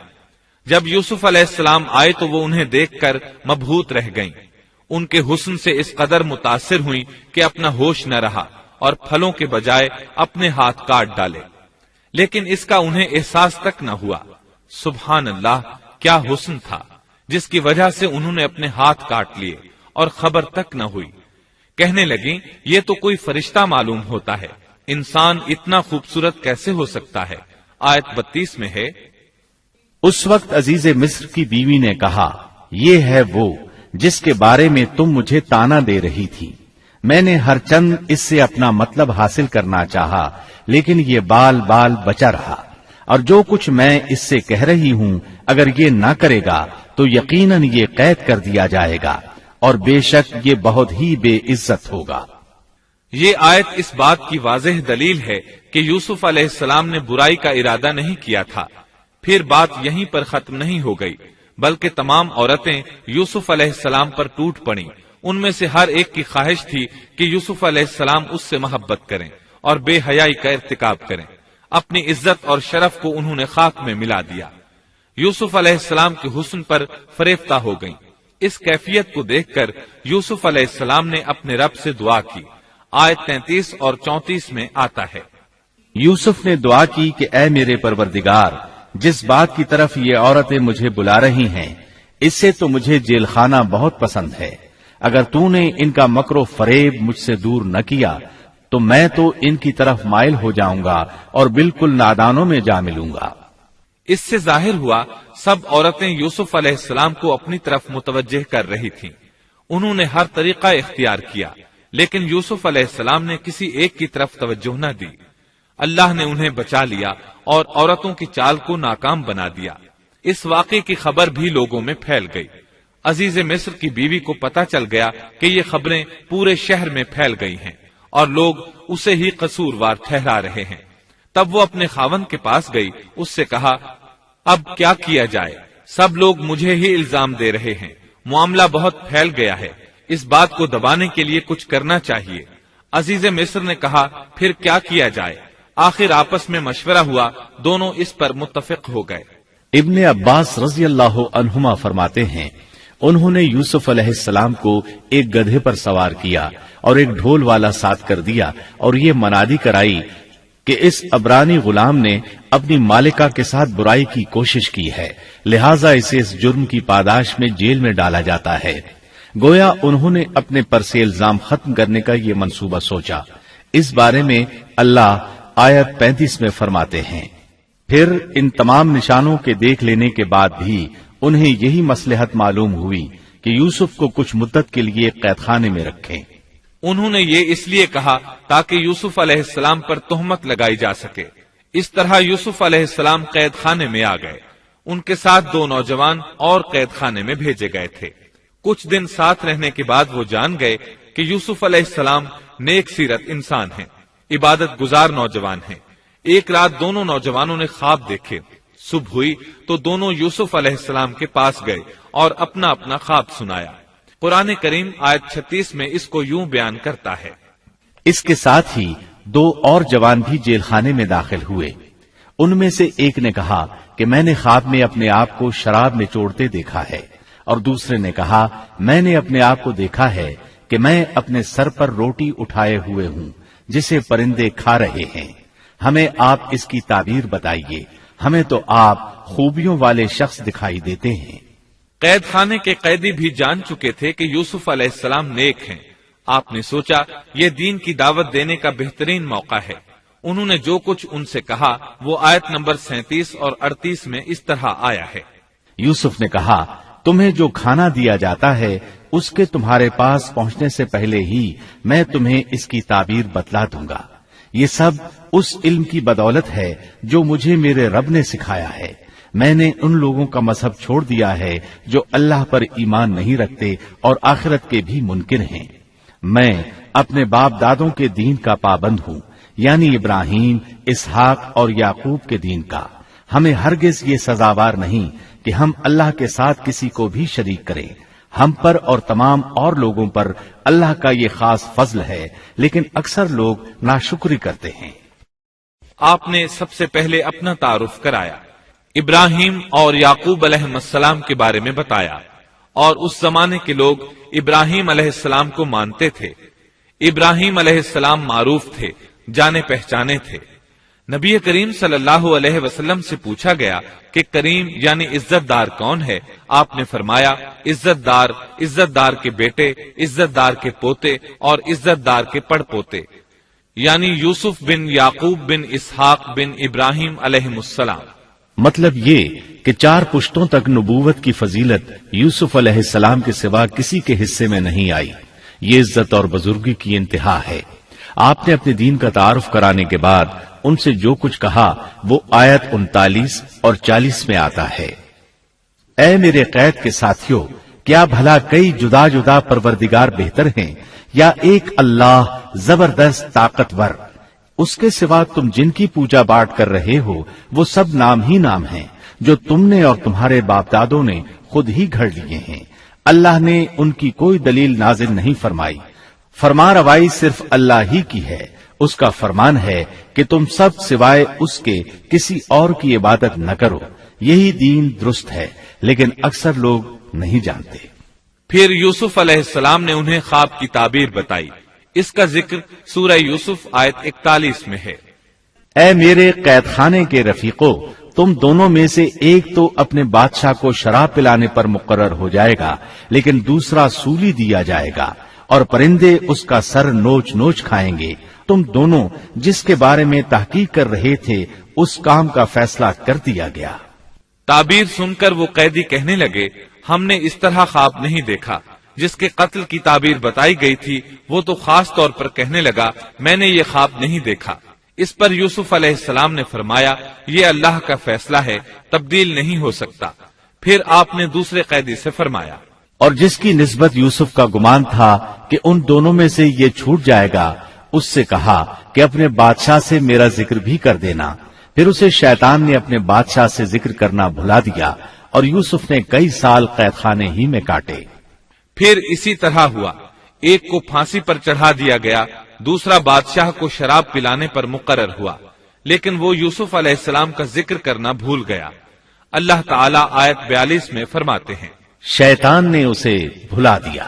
جب یوسف علیہ السلام آئے تو وہ انہیں دیکھ کر مبہوت رہ گئیں۔ ان کے حسن سے اس قدر متاثر ہوئیں کہ اپنا ہوش نہ رہا اور پھلوں کے بجائے اپنے ہاتھ کاٹ ڈالے، لیکن اس کا انہیں احساس تک نہ ہوا۔ سبحان اللہ، کیا حسن تھا جس کی وجہ سے انہوں نے اپنے ہاتھ کاٹ لیے اور خبر تک نہ ہوئی۔ کہنے لگیں یہ تو کوئی فرشتہ معلوم ہوتا ہے، انسان اتنا خوبصورت کیسے ہو سکتا ہے۔ آیت 32 میں ہے، اس وقت عزیز مصر کی بیوی نے کہا، یہ ہے وہ جس کے بارے میں تم مجھے تانا دے رہی تھی۔ میں نے ہر چند اس سے اپنا مطلب حاصل کرنا چاہا، لیکن یہ بال بال بچا رہا، اور جو کچھ میں اس سے کہہ رہی ہوں اگر یہ نہ کرے گا تو یقیناً یہ قید کر دیا جائے گا، اور بے شک یہ بہت ہی بے عزت ہوگا۔ یہ آیت اس بات کی واضح دلیل ہے کہ یوسف علیہ السلام نے برائی کا ارادہ نہیں کیا تھا۔ پھر بات یہیں پر ختم نہیں ہو گئی، بلکہ تمام عورتیں یوسف علیہ السلام پر ٹوٹ پڑیں۔ ان میں سے ہر ایک کی خواہش تھی کہ یوسف علیہ السلام اس سے محبت کریں اور بے حیائی کا ارتکاب کریں۔ اپنی عزت اور شرف کو انہوں نے خاک میں ملا دیا۔ یوسف علیہ السلام کے حسن پر فریفتہ ہو گئیں۔ اس کیفیت کو دیکھ کر یوسف علیہ السلام نے اپنے رب سے دعا کی۔ آیت 33 اور 34 میں آتا ہے، یوسف نے دعا کی کہ اے میرے پروردگار، جس بات کی طرف یہ عورتیں مجھے بلا رہی ہیں اس سے تو مجھے جیل خانہ بہت پسند ہے۔ اگر تو نے ان کا مکر و فریب مجھ سے دور نہ کیا تو میں تو ان کی طرف مائل ہو جاؤں گا اور بالکل نادانوں میں جا ملوں گا۔ اس سے ظاہر ہوا سب عورتیں یوسف علیہ السلام کو اپنی طرف متوجہ کر رہی تھیں۔ انہوں نے ہر طریقہ اختیار کیا، لیکن یوسف علیہ السلام نے کسی ایک کی طرف توجہ نہ دی۔ اللہ نے انہیں بچا لیا اور عورتوں کی چال کو ناکام بنا دیا۔ اس واقعے کی خبر بھی لوگوں میں پھیل گئی۔ عزیز مصر کی بیوی کو پتا چل گیا کہ یہ خبریں پورے شہر میں پھیل گئی ہیں اور لوگ اسے ہی قصوروار ٹھہرا رہے ہیں۔ تب وہ اپنے خاوند کے پاس گئی، اس سے کہا، اب کیا کیا جائے؟ سب لوگ مجھے ہی الزام دے رہے ہیں، معاملہ بہت پھیل گیا ہے، اس بات کو دبانے کے لیے کچھ کرنا چاہیے۔ عزیز مصر نے کہا، پھر کیا کیا جائے؟ آخر آپس میں مشورہ ہوا، دونوں اس پر متفق ہو گئے۔ ابن عباس رضی اللہ عنہما فرماتے ہیں، انہوں نے یوسف علیہ السلام کو ایک گدھے پر سوار کیا اور ایک ڈھول والا ساتھ کر دیا اور یہ منادی کرائی کہ اس عبرانی غلام نے اپنی مالکہ کے ساتھ برائی کی کوشش کی ہے، لہٰذا اسے اس جرم کی پاداش میں جیل میں ڈالا جاتا ہے۔ گویا انہوں نے اپنے پر سے الزام ختم کرنے کا یہ منصوبہ سوچا۔ اس بارے میں اللہ آیت 35 میں فرماتے ہیں، پھر ان تمام نشانوں کے دیکھ لینے کے بعد بھی انہیں یہی مصلحت معلوم ہوئی کہ یوسف کو کچھ مدت کے لیے قید خانے میں رکھیں۔ انہوں نے یہ اس لیے کہا تاکہ یوسف علیہ السلام پر تہمت لگائی جا سکے۔ اس طرح یوسف علیہ السلام قید خانے میں آ گئے۔ ان کے ساتھ 2 نوجوان اور قید خانے میں بھیجے گئے تھے۔ کچھ دن ساتھ رہنے کے بعد وہ جان گئے کہ یوسف علیہ السلام نیک سیرت انسان ہیں، عبادت گزار نوجوان ہیں۔ ایک رات دونوں نوجوانوں نے خواب دیکھے۔ صبح ہوئی تو دونوں یوسف علیہ السلام کے پاس گئے اور اپنا اپنا خواب سنایا۔ قرآن کریم آیت 36 میں اس کو یوں بیان کرتا ہے، اس کے ساتھ ہی 2 اور جوان بھی جیل خانے میں داخل ہوئے۔ ان میں سے ایک نے کہا کہ میں نے خواب میں اپنے آپ کو شراب نچوڑتے دیکھا ہے، اور دوسرے نے کہا میں نے اپنے آپ کو دیکھا ہے کہ میں اپنے سر پر روٹی اٹھائے ہوئے ہوں جسے پرندے کھا رہے ہیں۔ ہمیں آپ اس کی تعبیر بتائیے، ہمیں تو آپ خوبیوں والے شخص دکھائی دیتے ہیں۔ قید خانے کے قیدی بھی جان چکے تھے کہ یوسف علیہ السلام نیک ہیں۔ آپ نے سوچا یہ دین کی دعوت دینے کا بہترین موقع ہے۔ انہوں نے جو کچھ ان سے کہا وہ آیت نمبر 37 اور 38 میں اس طرح آیا ہے، یوسف نے کہا تمہیں جو کھانا دیا جاتا ہے اس کے تمہارے پاس پہنچنے سے پہلے ہی میں تمہیں اس کی تعبیر بتلا دوں گا۔ یہ سب اس علم کی بدولت ہے جو مجھے میرے رب نے سکھایا ہے۔ میں نے ان لوگوں کا مذہب چھوڑ دیا ہے جو اللہ پر ایمان نہیں رکھتے اور آخرت کے بھی منکر ہیں۔ میں اپنے باپ دادوں کے دین کا پابند ہوں، یعنی ابراہیم، اسحاق اور یعقوب کے دین کا۔ ہمیں ہرگز یہ سزاوار نہیں کہ ہم اللہ کے ساتھ کسی کو بھی شریک کریں۔ ہم پر اور تمام اور لوگوں پر اللہ کا یہ خاص فضل ہے، لیکن اکثر لوگ ناشکری کرتے ہیں۔ آپ نے سب سے پہلے اپنا تعارف کرایا، ابراہیم اور یعقوب علیہ السلام کے بارے میں بتایا، اور اس زمانے کے لوگ ابراہیم علیہ السلام کو مانتے تھے۔ ابراہیم علیہ السلام معروف تھے، جانے پہچانے تھے۔ نبی کریم صلی اللہ علیہ وسلم سے پوچھا گیا کہ کریم یعنی عزت دار کون ہے؟ آپ نے فرمایا، عزت دار کے بیٹے، عزت دار کے پوتے اور عزت دار کے پڑ پوتے، یعنی یوسف بن یعقوب بن اسحاق بن ابراہیم علیہ السلام۔ مطلب یہ کہ 4 پشتوں تک نبوت کی فضیلت یوسف علیہ السلام کے سوا کسی کے حصے میں نہیں آئی۔ یہ عزت اور بزرگی کی انتہا ہے۔ آپ نے اپنے دین کا تعارف کرانے کے بعد ان سے جو کچھ کہا وہ آیت 39 اور 40 میں آتا ہے۔ اے میرے قید کے ساتھیوں، کیا بھلا کئی جدا جدا پروردگار بہتر ہیں یا ایک اللہ زبردست طاقتور؟ اس کے سوا تم جن کی پوجا پاٹ کر رہے ہو وہ سب نام ہی نام ہیں جو تم نے اور تمہارے باپ دادوں نے خود ہی گھڑ لیے ہیں۔ اللہ نے ان کی کوئی دلیل نازل نہیں فرمائی۔ فرما روائی صرف اللہ ہی کی ہے۔ اس کا فرمان ہے کہ تم سب سوائے اس کے کسی اور کی عبادت نہ کرو۔ یہی دین درست ہے، لیکن اکثر لوگ نہیں جانتے۔ پھر یوسف علیہ السلام نے انہیں خواب کی تعبیر بتائی۔ اس کا ذکر سورہ یوسف آیت 41 میں ہے۔ اے میرے قید خانے کے رفیقو، تم دونوں میں سے ایک تو اپنے بادشاہ کو شراب پلانے پر مقرر ہو جائے گا، لیکن دوسرا سولی دیا جائے گا اور پرندے اس کا سر نوچ نوچ کھائیں گے۔ تم دونوں جس کے بارے میں تحقیق کر رہے تھے اس کام کا فیصلہ کر دیا گیا۔ تعبیر سن کر وہ قیدی کہنے لگے، ہم نے اس طرح خواب نہیں دیکھا۔ جس کے قتل کی تعبیر بتائی گئی تھی وہ تو خاص طور پر کہنے لگا، میں نے یہ خواب نہیں دیکھا۔ اس پر یوسف علیہ السلام نے فرمایا، یہ اللہ کا فیصلہ ہے، تبدیل نہیں ہو سکتا۔ پھر آپ نے دوسرے قیدی سے فرمایا، اور جس کی نسبت یوسف کا گمان تھا کہ ان دونوں میں سے یہ چھوٹ جائے گا، اس سے کہا کہ اپنے بادشاہ سے میرا ذکر بھی کر دینا۔ پھر اسے شیطان نے اپنے بادشاہ سے ذکر کرنا بھلا دیا اور یوسف نے کئی سال قید خانے ہی میں کاٹے۔ پھر اسی طرح ہوا، ایک کو پھانسی پر چڑھا دیا گیا، دوسرا بادشاہ کو شراب پلانے پر مقرر ہوا، لیکن وہ یوسف علیہ السلام کا ذکر کرنا بھول گیا۔ اللہ تعالیٰ آیت 42 میں فرماتے ہیں، شیطان نے اسے بھلا دیا۔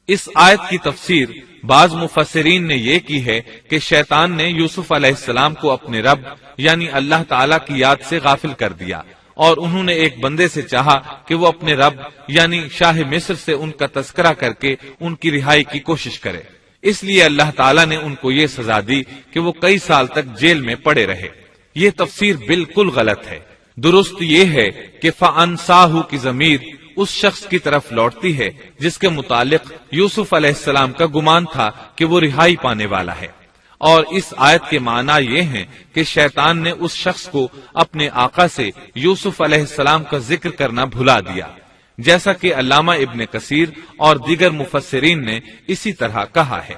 اس آیت کی تفسیر بعض مفسرین نے یہ کی ہے کہ شیطان نے یوسف علیہ السلام کو اپنے رب یعنی اللہ تعالیٰ کی یاد سے غافل کر دیا، اور انہوں نے ایک بندے سے چاہا کہ وہ اپنے رب یعنی شاہ مصر سے ان کا تذکرہ کر کے ان کی رہائی کی کوشش کرے۔ اس لیے اللہ تعالیٰ نے ان کو یہ سزا دی کہ وہ کئی سال تک جیل میں پڑے رہے۔ یہ تفسیر بالکل غلط ہے۔ درست یہ ہے کہ فَأَنْسَاهُ کی ضمیر اس شخص کی طرف لوٹتی ہے جس کے متعلق یوسف علیہ السلام کا گمان تھا کہ وہ رہائی پانے والا ہے، اور اس آیت کے معنی یہ ہیں کہ شیطان نے اس شخص کو اپنے آقا سے یوسف علیہ السلام کا ذکر کرنا بھلا دیا، جیسا کہ علامہ ابن کثیر اور دیگر مفسرین نے اسی طرح کہا ہے۔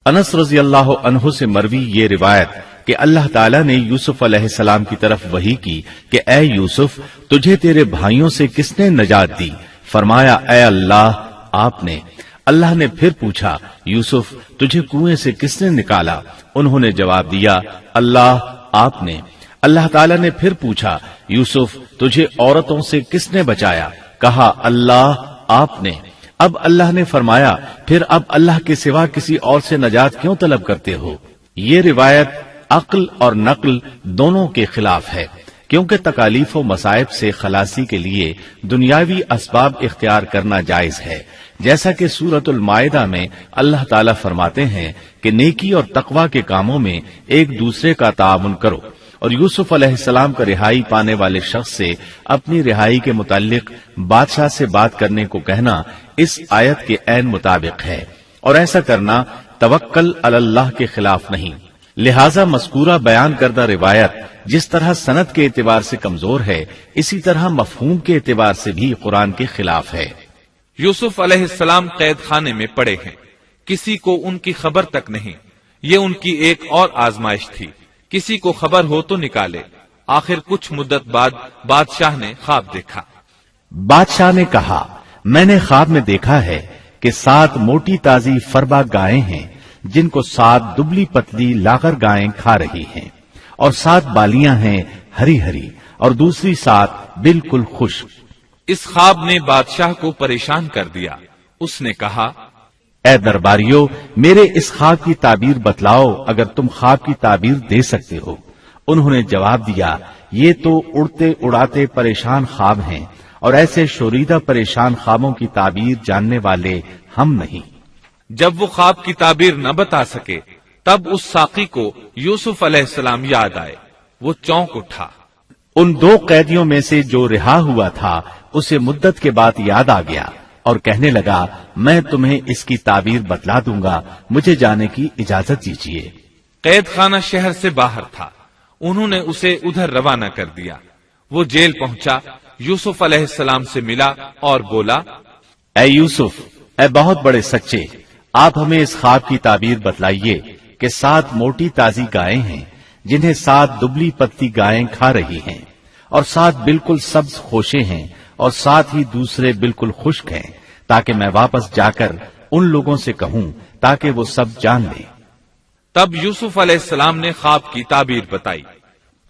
انس رضی اللہ عنہ سے مروی یہ روایت کہ اللہ تعالیٰ نے یوسف علیہ السلام کی طرف وحی کی کہ اے یوسف، تجھے تیرے بھائیوں سے کس نے نجات دی؟ فرمایا، اے اللہ، آپ نے۔ اللہ نے پھر پوچھا، یوسف، تجھے کنویں سے کس نے نکالا؟ انہوں نے جواب دیا، اللہ، آپ نے۔ اللہ تعالیٰ نے پھر پوچھا، یوسف، تجھے عورتوں سے کس نے بچایا؟ کہا، اللہ، آپ نے۔ اب اللہ نے فرمایا، پھر اب اللہ کے سوا کسی اور سے نجات کیوں طلب کرتے ہو؟ یہ روایت عقل اور نقل دونوں کے خلاف ہے، کیونکہ تکالیف و مصائب سے خلاصی کے لیے دنیاوی اسباب اختیار کرنا جائز ہے، جیسا کہ سورۃ المائدہ میں اللہ تعالیٰ فرماتے ہیں کہ نیکی اور تقوی کے کاموں میں ایک دوسرے کا تعاون کرو، اور یوسف علیہ السلام کا رہائی پانے والے شخص سے اپنی رہائی کے متعلق بادشاہ سے بات کرنے کو کہنا اس آیت کے عین مطابق ہے، اور ایسا کرنا توکل علی اللہ کے خلاف نہیں۔ لہذا مذکورہ بیان کردہ روایت جس طرح سند کے اعتبار سے کمزور ہے، اسی طرح مفہوم کے اعتبار سے بھی قرآن کے خلاف ہے۔ یوسف علیہ السلام قید خانے میں پڑے ہیں، کسی کو ان کی خبر تک نہیں۔ یہ ان کی ایک اور آزمائش تھی، کسی کو خبر ہو تو نکالے۔ آخر کچھ مدت بعد بادشاہ نے خواب دیکھا۔ بادشاہ نے کہا، میں نے خواب میں دیکھا ہے کہ 7 موٹی تازی فربا گائیں ہیں جن کو 7 دبلی پتلی لاغر گائیں کھا رہی ہیں، اور 7 بالیاں ہیں ہری ہری اور دوسری 7 بالکل خشک۔ اس خواب نے بادشاہ کو پریشان کر دیا۔ اس نے کہا، اے درباریو، میرے اس خواب کی تعبیر بتلاؤ اگر تم خواب کی تعبیر دے سکتے ہو۔ انہوں نے جواب دیا، یہ تو اڑتے اڑاتے پریشان خواب ہیں، اور ایسے شوریدہ پریشان خوابوں کی تعبیر جاننے والے ہم نہیں۔ جب وہ خواب کی تعبیر نہ بتا سکے تب اس ساقی کو یوسف علیہ السلام یاد آئے۔ وہ چونک اٹھا۔ ان 2 قیدیوں میں سے جو رہا ہوا تھا اسے مدت کے بعد یاد آ گیا اور کہنے لگا، میں تمہیں اس کی تعبیر بتلا دوں گا، مجھے جانے کی اجازت دیجیے۔ قید خانہ شہر سے باہر تھا، انہوں نے اسے ادھر روانہ کر دیا۔ وہ جیل پہنچا، یوسف علیہ السلام سے ملا اور بولا، اے یوسف، اے بہت بڑے سچے، آپ ہمیں اس خواب کی تعبیر بتلائیے کہ 7 موٹی تازی گائیں ہیں جنہیں 7 دبلی پتلی گائیں کھا رہی ہیں، اور 7 بالکل سبز خوشے ہیں، اور 7 ہی دوسرے بالکل خشک ہیں، تاکہ میں واپس جا کر ان لوگوں سے کہوں تاکہ وہ سب جان لیں۔ تب یوسف علیہ السلام نے خواب کی تعبیر بتائی۔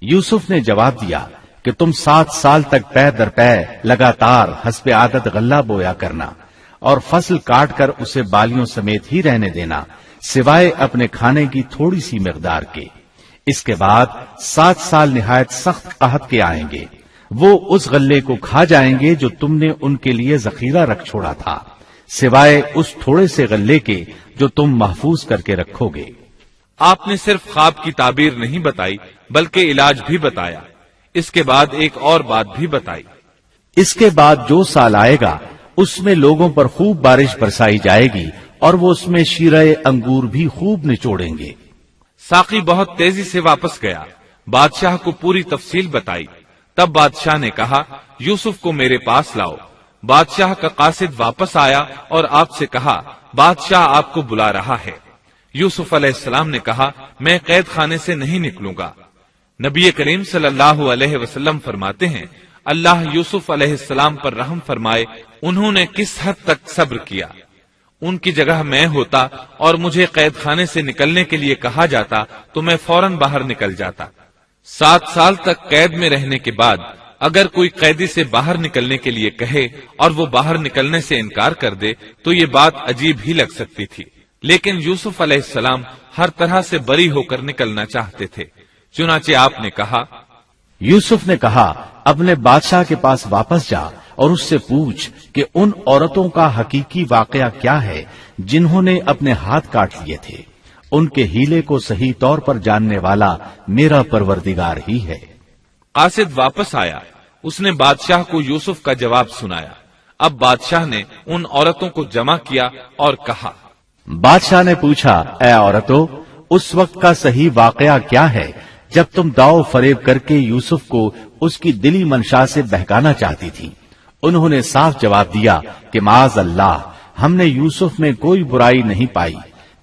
یوسف نے جواب دیا کہ تم 7 سال تک پے در پے لگاتار حسب عادت غلہ بویا کرنا، اور فصل کاٹ کر اسے بالیوں سمیت ہی رہنے دینا، سوائے اپنے کھانے کی تھوڑی سی مقدار کے۔ اس کے بعد 7 سال نہایت سخت قحط کے آئیں گے، وہ اس غلے کو کھا جائیں گے جو تم نے ان کے لیے ذخیرہ رکھ چھوڑا تھا، سوائے اس تھوڑے سے غلے کے جو تم محفوظ کر کے رکھو گے۔ آپ نے صرف خواب کی تعبیر نہیں بتائی بلکہ علاج بھی بتایا۔ اس کے بعد ایک اور بات بھی بتائی۔ اس کے بعد جو سال آئے گا اس میں لوگوں پر خوب بارش برسائی جائے گی، اور وہ اس میں شیرہ انگور بھی خوب نچوڑیں گے۔ ساقی بہت تیزی سے واپس گیا، بادشاہ کو پوری تفصیل بتائی۔ تب بادشاہ نے کہا، یوسف کو میرے پاس لاؤ۔ بادشاہ کا قاصد واپس آیا اور آپ سے کہا، بادشاہ آپ کو بلا رہا ہے۔ یوسف علیہ السلام نے کہا، میں قید خانے سے نہیں نکلوں گا۔ نبی کریم صلی اللہ علیہ وسلم فرماتے ہیں، اللہ یوسف علیہ السلام پر رحم فرمائے، انہوں نے کس حد تک صبر کیا۔ ان کی جگہ میں ہوتا اور مجھے قید خانے سے نکلنے کے لیے کہا جاتا تو میں فوراً باہر نکل جاتا۔ 7 سال تک قید میں رہنے کے بعد اگر کوئی قیدی سے باہر نکلنے کے لیے کہے اور وہ باہر نکلنے سے انکار کر دے تو یہ بات عجیب ہی لگ سکتی تھی، لیکن یوسف علیہ السلام ہر طرح سے بری ہو کر نکلنا چاہتے تھے۔ چنانچہ آپ نے کہا، یوسف نے کہا، اپنے بادشاہ کے پاس واپس جا اور اس سے پوچھ کہ ان عورتوں کا حقیقی واقعہ کیا ہے جنہوں نے اپنے ہاتھ کاٹ لیے تھے۔ ان کے ہیلے کو صحیح طور پر جاننے والا میرا پروردگار ہی ہے۔ قاصد واپس آیا، اس نے بادشاہ کو یوسف کا جواب سنایا۔ اب بادشاہ نے ان عورتوں کو جمع کیا اور کہا، بادشاہ نے پوچھا، اے عورتوں، اس وقت کا صحیح واقعہ کیا ہے جب تم داؤ فریب کر کے یوسف کو اس کی دلی منشا سے بہکانا چاہتی تھی؟ انہوں نے صاف جواب دیا کہ معاذ اللہ، ہم نے یوسف میں کوئی برائی نہیں پائی۔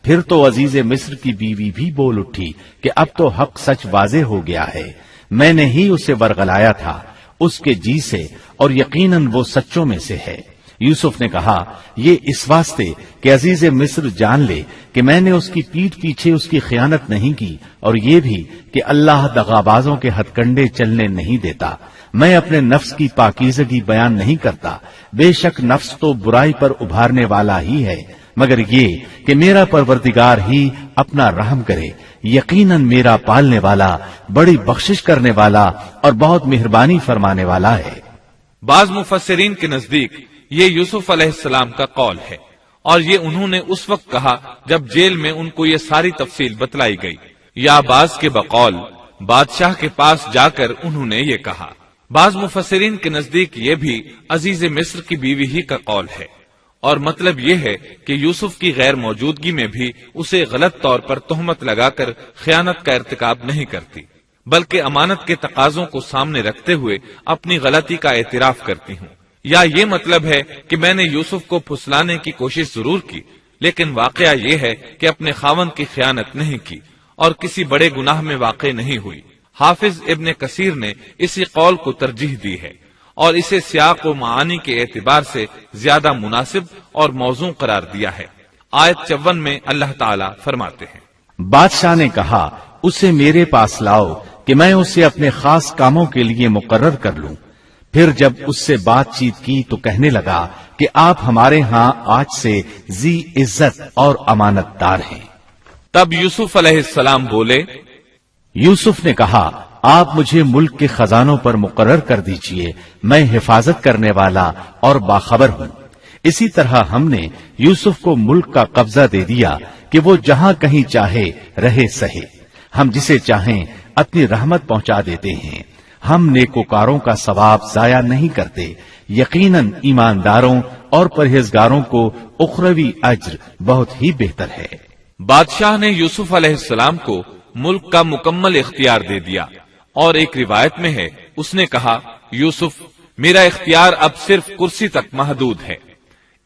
پھر تو عزیز مصر کی بیوی بھی بول اٹھی کہ اب تو حق سچ واضح ہو گیا ہے، میں نے ہی اسے ورغلایا تھا اس کے جی سے، اور یقیناً وہ سچوں میں سے ہے۔ یوسف نے کہا، یہ اس واسطے کہ عزیز مصر جان لے کہ میں نے اس کی پیٹھ پیچھے اس کی خیانت نہیں کی، اور یہ بھی کہ اللہ دغابازوں کے ہتھ کنڈے چلنے نہیں دیتا۔ میں اپنے نفس کی پاکیزگی بیان نہیں کرتا، بے شک نفس تو برائی پر ابھارنے والا ہی ہے، مگر یہ کہ میرا پروردگار ہی اپنا رحم کرے، یقیناً میرا پالنے والا، بڑی بخشش کرنے والا اور بہت مہربانی فرمانے والا ہے۔ بعض مفسرین کے نزدیک یہ یوسف علیہ السلام کا قول ہے، اور یہ انہوں نے اس وقت کہا جب جیل میں ان کو یہ ساری تفصیل بتلائی گئی، یا بعض کے بقول بادشاہ کے پاس جا کر انہوں نے یہ کہا۔ بعض مفسرین کے نزدیک یہ بھی عزیز مصر کی بیوی ہی کا قول ہے، اور مطلب یہ ہے کہ یوسف کی غیر موجودگی میں بھی اسے غلط طور پر تہمت لگا کر خیانت کا ارتکاب نہیں کرتی، بلکہ امانت کے تقاضوں کو سامنے رکھتے ہوئے اپنی غلطی کا اعتراف کرتی ہوں۔ یا یہ مطلب ہے کہ میں نے یوسف کو پھسلانے کی کوشش ضرور کی، لیکن واقعہ یہ ہے کہ اپنے خاوند کی خیانت نہیں کی اور کسی بڑے گناہ میں واقع نہیں ہوئی۔ حافظ ابن کثیر نے اسی قول کو ترجیح دی ہے، اور اسے سیاق و معانی کے اعتبار سے زیادہ مناسب اور موزوں قرار دیا ہے۔ آیت 54 میں اللہ تعالیٰ فرماتے ہیں، بادشاہ نے کہا اسے میرے پاس لاؤ کہ میں اسے اپنے خاص کاموں کے لیے مقرر کر لوں۔ پھر جب اس سے بات چیت کی تو کہنے لگا کہ آپ ہمارے ہاں آج سے ذی عزت اور امانت دار ہیں۔ تب یوسف علیہ السلام بولے، یوسف نے کہا آپ مجھے ملک کے خزانوں پر مقرر کر دیجئے، میں حفاظت کرنے والا اور باخبر ہوں۔ اسی طرح ہم نے یوسف کو ملک کا قبضہ دے دیا کہ وہ جہاں کہیں چاہے رہے سہے، ہم جسے چاہیں اپنی رحمت پہنچا دیتے ہیں، ہم نیکوکاروں کا ثواب ضائع نہیں کرتے، یقیناً ایمانداروں اور پرہیزگاروں کو اخروی اجر بہت ہی بہتر ہے۔ بادشاہ نے یوسف علیہ السلام کو ملک کا مکمل اختیار دے دیا، اور ایک روایت میں ہے اس نے کہا، یوسف میرا اختیار اب صرف کرسی تک محدود ہے۔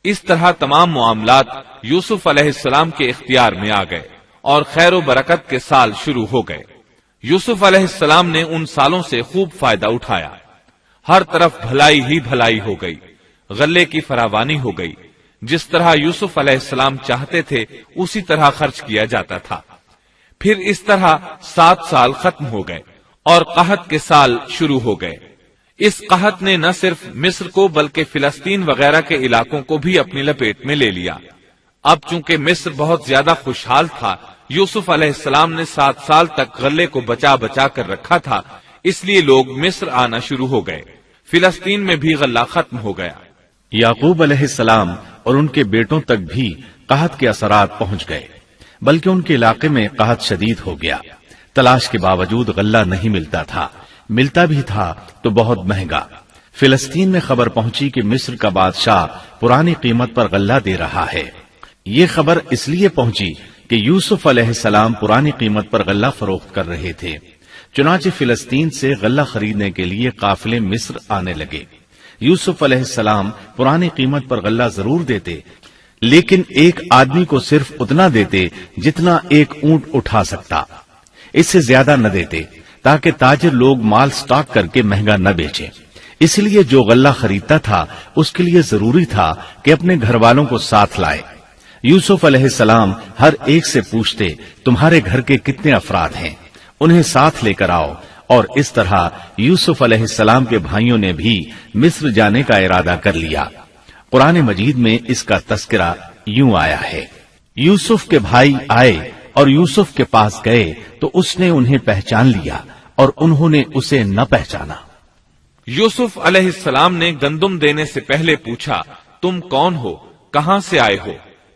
اس طرح تمام معاملات یوسف علیہ السلام کے اختیار میں آ گئے اور خیر و برکت کے سال شروع ہو گئے۔ یوسف علیہ السلام نے ان سالوں سے خوب فائدہ اٹھایا، ہر طرف بھلائی ہی بھلائی ہو گئی، غلے کی فراوانی ہو گئی، جس طرح یوسف علیہ السلام چاہتے تھے اسی طرح خرچ کیا جاتا تھا۔ پھر اس طرح 7 سال ختم ہو گئے اور قحط کے سال شروع ہو گئے۔ اس قحط نے نہ صرف مصر کو بلکہ فلسطین وغیرہ کے علاقوں کو بھی اپنی لپیٹ میں لے لیا۔ اب چونکہ مصر بہت زیادہ خوشحال تھا، یوسف علیہ السلام نے 7 سال تک غلے کو بچا بچا کر رکھا تھا، اس لیے لوگ مصر آنا شروع ہو گئے۔ فلسطین میں بھی غلہ ختم ہو گیا۔ یعقوب علیہ السلام اور ان کے بیٹوں تک بھی قحط کے اثرات پہنچ گئے، بلکہ ان کے علاقے میں قحط شدید ہو گیا۔ تلاش کے باوجود غلہ نہیں ملتا تھا، ملتا بھی تھا تو بہت مہنگا۔ فلسطین میں خبر پہنچی کہ مصر کا بادشاہ پرانی قیمت پر غلہ دے رہا ہے۔ یہ خبر اس لیے پہنچی کہ یوسف علیہ السلام پرانی قیمت پر غلہ فروخت کر رہے تھے۔ چنانچہ فلسطین سے غلہ خریدنے کے لیے قافلے مصر آنے لگے۔ یوسف علیہ السلام پرانی قیمت پر غلہ ضرور دیتے، لیکن ایک آدمی کو صرف اتنا دیتے جتنا ایک اونٹ اٹھا سکتا، اس سے زیادہ نہ دیتے، تاکہ تاجر لوگ مال سٹاک کر کے مہنگا نہ بیچیں۔ اس لیے جو غلہ خریدتا تھا اس کے لیے ضروری تھا کہ اپنے گھر والوں کو ساتھ لائے۔ یوسف علیہ السلام ہر ایک سے پوچھتے، تمہارے گھر کے کتنے افراد ہیں، انہیں ساتھ لے کر آؤ۔ اور اس طرح یوسف علیہ السلام کے بھائیوں نے بھی مصر جانے کا ارادہ کر لیا۔ قرآن مجید میں اس کا تذکرہ یوں آیا ہے، یوسف کے بھائی آئے اور یوسف کے پاس گئے تو اس نے انہیں پہچان لیا اور انہوں نے اسے نہ پہچانا۔ یوسف علیہ السلام نے گندم دینے سے پہلے پوچھا، تم کون ہو، کہاں سے آئے ہو،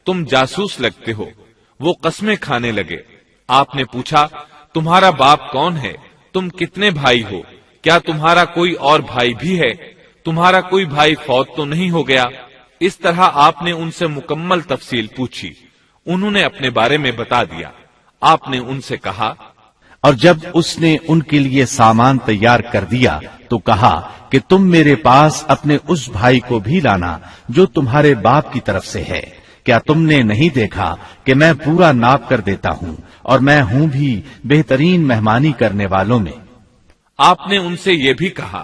تم جاسوس لگتے ہو۔ وہ قسمیں کھانے لگے۔ آپ نے پوچھا، تمہارا باپ کون ہے، تم کتنے بھائی ہو، کیا تمہارا کوئی اور بھائی بھی ہے، تمہارا کوئی بھائی فوت تو نہیں ہو گیا؟ اس طرح آپ نے ان سے مکمل تفصیل پوچھی، انہوں نے اپنے بارے میں بتا دیا۔ آپ نے ان سے کہا، اور جب اس نے ان کے لیے سامان تیار کر دیا تو کہا کہ تم میرے پاس اپنے اس بھائی کو بھی لانا جو تمہارے باپ کی طرف سے ہے۔ کیا تم نے نہیں دیکھا کہ میں پورا ناپ کر دیتا ہوں اور میں ہوں بھی بہترین مہمانی کرنے والوں میں؟ آپ نے ان سے یہ بھی کہا،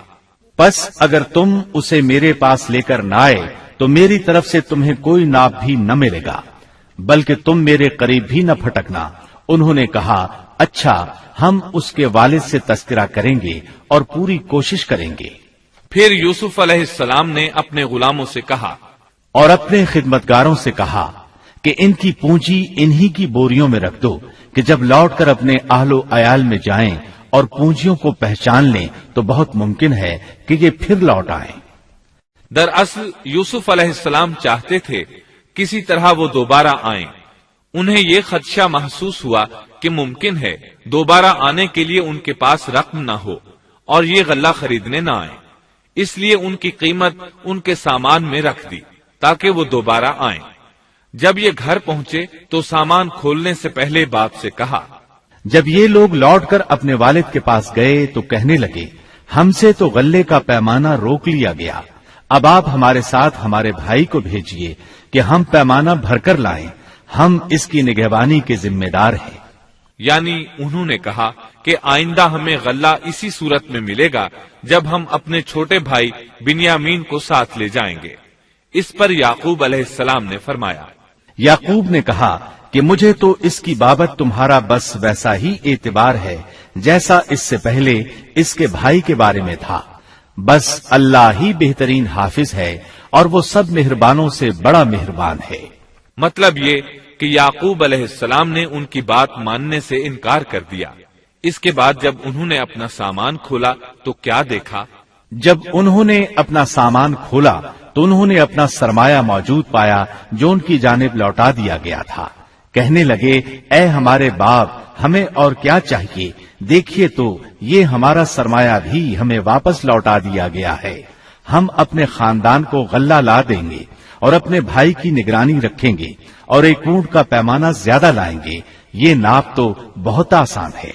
پس اگر تم اسے میرے پاس لے کر نہ آئے تو میری طرف سے تمہیں کوئی ناپ بھی نہ ملے گا، بلکہ تم میرے قریب بھی نہ پھٹکنا۔ انہوں نے کہا، اچھا، ہم اس کے والد سے تذکرہ کریں گے اور پوری کوشش کریں گے۔ پھر یوسف علیہ السلام نے اپنے غلاموں سے کہا اور اپنے خدمتگاروں سے کہا کہ ان کی پونجی انہی کی بوریوں میں رکھ دو کہ جب لوٹ کر اپنے اہل و عیال میں جائیں اور پونجیوں کو پہچان لیں تو بہت ممکن ہے کہ یہ پھر لوٹ آئیں۔ دراصل یوسف علیہ السلام چاہتے تھے کسی طرح وہ دوبارہ آئیں۔ انہیں یہ خدشہ محسوس ہوا کہ ممکن ہے دوبارہ آنے کے لیے ان کے پاس رقم نہ ہو اور یہ غلہ خریدنے نہ آئیں، اس لیے ان کی قیمت ان کے سامان میں رکھ دی تاکہ وہ دوبارہ آئیں۔ جب یہ گھر پہنچے تو سامان کھولنے سے پہلے باپ سے کہا، جب یہ لوگ لوٹ کر اپنے والد کے پاس گئے تو کہنے لگے، ہم سے تو غلے کا پیمانہ روک لیا گیا، اب آپ ہمارے ساتھ ہمارے بھائی کو بھیجیے کہ ہم پیمانہ بھر کر لائیں، ہم اس کی نگہبانی کے ذمہ دار ہیں۔ یعنی انہوں نے کہا کہ آئندہ ہمیں غلہ اسی صورت میں ملے گا جب ہم اپنے چھوٹے بھائی بنیامین کو ساتھ لے جائیں گے۔ اس پر یعقوب علیہ السلام نے فرمایا، یعقوب نے کہا کہ مجھے تو اس کی بابت تمہارا بس ویسا ہی اعتبار ہے جیسا اس سے پہلے اس کے بھائی کے بارے میں تھا، بس اللہ ہی بہترین حافظ ہے اور وہ سب مہربانوں سے بڑا مہربان ہے۔ مطلب یہ کہ یعقوب علیہ السلام نے ان کی بات ماننے سے انکار کر دیا۔ اس کے بعد جب انہوں نے اپنا سامان کھولا تو کیا دیکھا؟ جب انہوں نے اپنا سامان کھولا تو انہوں نے اپنا سرمایہ موجود پایا جو ان کی جانب لوٹا دیا گیا تھا۔ کہنے لگے، اے ہمارے باپ، ہمیں اور کیا چاہیے؟ دیکھیے تو یہ ہمارا سرمایہ بھی ہمیں واپس لوٹا دیا گیا ہے۔ ہم اپنے خاندان کو غلہ لا دیں گے اور اپنے بھائی کی نگرانی رکھیں گے اور ایک اونٹ کا پیمانہ زیادہ لائیں گے، یہ ناپ تو بہت آسان ہے۔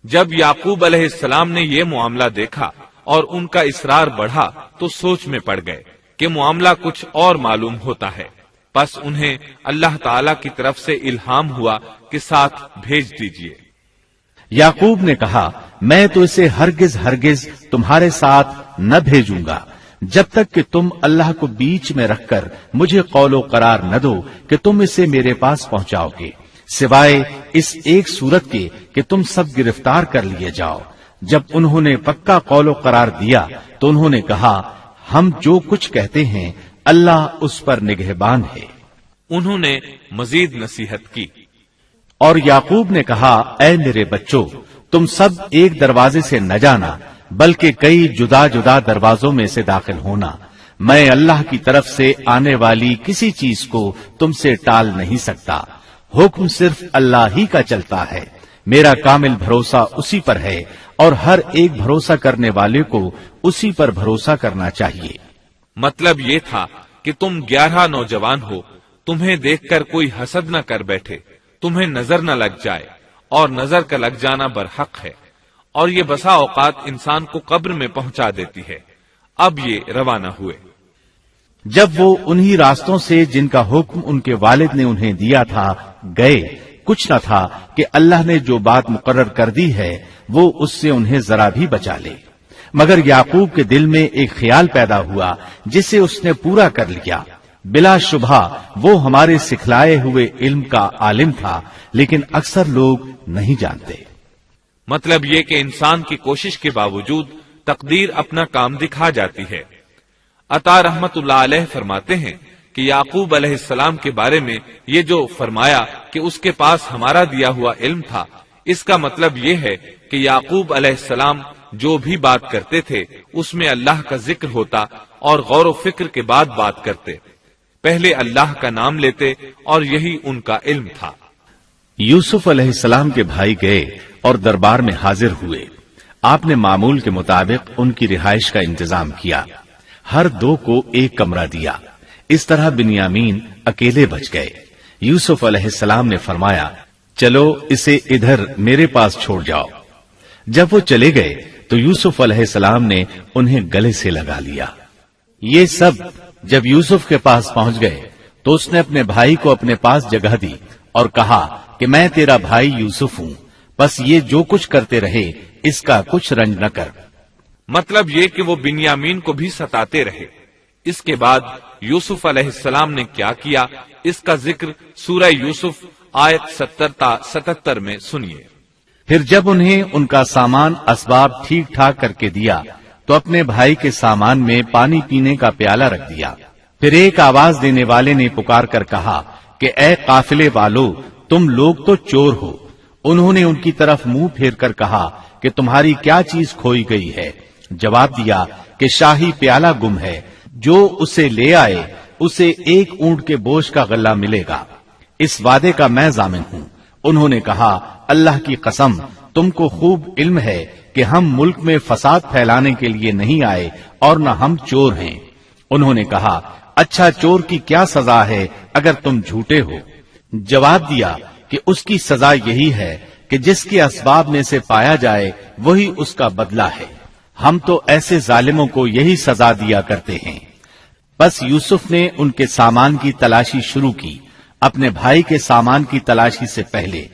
جب یعقوب علیہ السلام نے یہ معاملہ دیکھا اور ان کا اصرار بڑھا تو سوچ میں پڑ گئے کہ معاملہ کچھ اور معلوم ہوتا ہے، پس انہیں اللہ تعالی کی طرف سے الہام ہوا کہ ساتھ بھیج دیجیے۔ یعقوب نے کہا، میں تو اسے ہرگز تمہارے ساتھ نہ بھیجوں گا جب تک کہ تم اللہ کو بیچ میں رکھ کر مجھے قول و قرار نہ دو کہ تم اسے میرے پاس پہنچاؤ گے، سوائے اس ایک صورت کے کہ تم سب گرفتار کر لیے جاؤ۔ جب انہوں نے پکا قول و قرار دیا تو انہوں نے کہا، ہم جو کچھ کہتے ہیں اللہ اس پر نگہبان ہے۔ انہوں نے مزید نصیحت کی اور یعقوب نے کہا، اے میرے بچوں، تم سب ایک دروازے سے نہ جانا بلکہ کئی جدا جدا دروازوں میں سے داخل ہونا۔ میں اللہ کی طرف سے آنے والی کسی چیز کو تم سے ٹال نہیں سکتا، حکم صرف اللہ ہی کا چلتا ہے۔ میرا کامل بھروسہ اسی پر ہے اور ہر ایک بھروسہ کرنے والے کو اسی پر بھروسہ کرنا چاہیے۔ مطلب یہ تھا کہ تم 11 نوجوان ہو، تمہیں دیکھ کر کوئی حسد نہ کر بیٹھے، تمہیں نظر نہ لگ جائے، اور نظر کا لگ جانا برحق ہے، اور یہ بسا اوقات انسان کو قبر میں پہنچا دیتی ہے۔ اب یہ روانہ ہوئے۔ جب وہ انہی راستوں سے جن کا حکم ان کے والد نے انہیں دیا تھا گئے، کچھ نہ تھا کہ اللہ نے جو بات مقرر کر دی ہے وہ اس سے انہیں ذرا بھی بچا لے، مگر یعقوب کے دل میں ایک خیال پیدا ہوا جسے اس نے پورا کر لیا۔ بلا شبہ وہ ہمارے سکھلائے ہوئے علم کا عالم تھا، لیکن اکثر لوگ نہیں جانتے۔ مطلب یہ کہ انسان کی کوشش کے باوجود تقدیر اپنا کام دکھا جاتی ہے۔ عطا رحمت اللہ علیہ فرماتے ہیں کہ یعقوب علیہ السلام کے بارے میں یہ جو فرمایا کہ اس کے پاس ہمارا دیا ہوا علم تھا، اس کا مطلب یہ ہے کہ یعقوب علیہ السلام جو بھی بات کرتے تھے اس میں اللہ کا ذکر ہوتا اور غور و فکر کے بعد بات کرتے، پہلے اللہ کا نام لیتے، اور یہی ان کا علم تھا۔ یوسف علیہ السلام کے بھائی گئے اور دربار میں حاضر ہوئے۔ آپ نے معمول کے مطابق ان کی رہائش کا انتظام کیا، ہر دو کو ایک کمرہ دیا۔ اس طرح بنیامین اکیلے بچ گئے۔ یوسف علیہ السلام نے فرمایا، چلو اسے ادھر میرے پاس چھوڑ جاؤ۔ جب وہ چلے گئے تو یوسف علیہ السلام نے انہیں گلے سے لگا لیا۔ یہ سب جب یوسف کے پاس پہنچ گئے تو اس نے اپنے بھائی کو اپنے پاس جگہ دی اور کہا کہ میں تیرا بھائی یوسف ہوں، بس یہ جو کچھ کرتے رہے اس کا کچھ رنج نہ کر۔ مطلب یہ کہ وہ بنیامین کو بھی ستاتے رہے۔ اس کے بعد یوسف علیہ السلام نے کیا کیا، اس کا ذکر سورہ یوسف آیت 70 تا 77 میں سنیے۔ پھر جب انہیں ان کا سامان اسباب ٹھیک ٹھاک کر کے دیا تو اپنے بھائی کے سامان میں پانی پینے کا پیالہ رکھ دیا۔ پھر ایک آواز دینے والے نے پکار کر کہا کہ اے قافلے والو، تم لوگ تو چور ہو۔ انہوں نے ان کی طرف منہ پھیر کر کہا کہ تمہاری کیا چیز کھوئی گئی ہے؟ جواب دیا کہ شاہی پیالہ گم ہے، جو اسے لے آئے اسے ایک اونٹ کے بوجھ کا غلہ ملے گا۔ اس وعدے کا میں ضامن ہوں۔ انہوں نے کہا، اللہ کی قسم، تم کو خوب علم ہے کہ ہم ملک میں فساد پھیلانے کے لیے نہیں آئے اور نہ ہم چور ہیں۔ انہوں نے کہا، اچھا چور کی کیا سزا ہے اگر تم جھوٹے ہو؟ جواب دیا کہ اس کی سزا یہی ہے کہ جس کے اسباب میں سے پایا جائے وہی اس کا بدلہ ہے۔ ہم تو ایسے ظالموں کو یہی سزا دیا کرتے ہیں۔ بس یوسف نے ان کے سامان کی تلاشی شروع کی، اپنے بھائی کے سامان کی تلاشی سے پہلے۔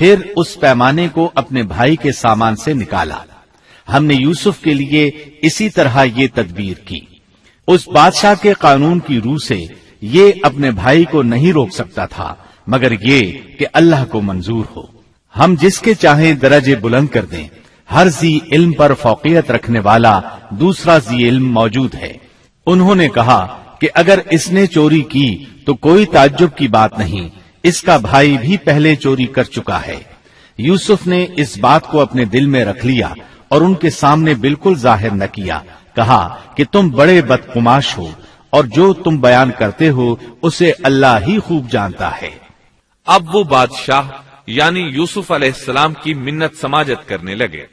پھر اس پیمانے کو اپنے بھائی کے سامان سے نکالا۔ ہم نے یوسف کے لیے اسی طرح یہ تدبیر کی۔ اس بادشاہ کے قانون کی روح سے یہ اپنے بھائی کو نہیں روک سکتا تھا مگر یہ کہ اللہ کو منظور ہو۔ ہم جس کے چاہیں درجے بلند کر دیں، ہر ذی علم پر فوقیت رکھنے والا دوسرا ذی علم موجود ہے۔ انہوں نے کہا کہ اگر اس نے چوری کی تو کوئی تعجب کی بات نہیں، اس کا بھائی بھی پہلے چوری کر چکا ہے۔ یوسف نے اس بات کو اپنے دل میں رکھ لیا اور ان کے سامنے بالکل ظاہر نہ کیا، کہا کہ تم بڑے بدقماش ہو اور جو تم بیان کرتے ہو اسے اللہ ہی خوب جانتا ہے۔ اب وہ بادشاہ یعنی یوسف علیہ السلام کی منت سماجت کرنے لگے۔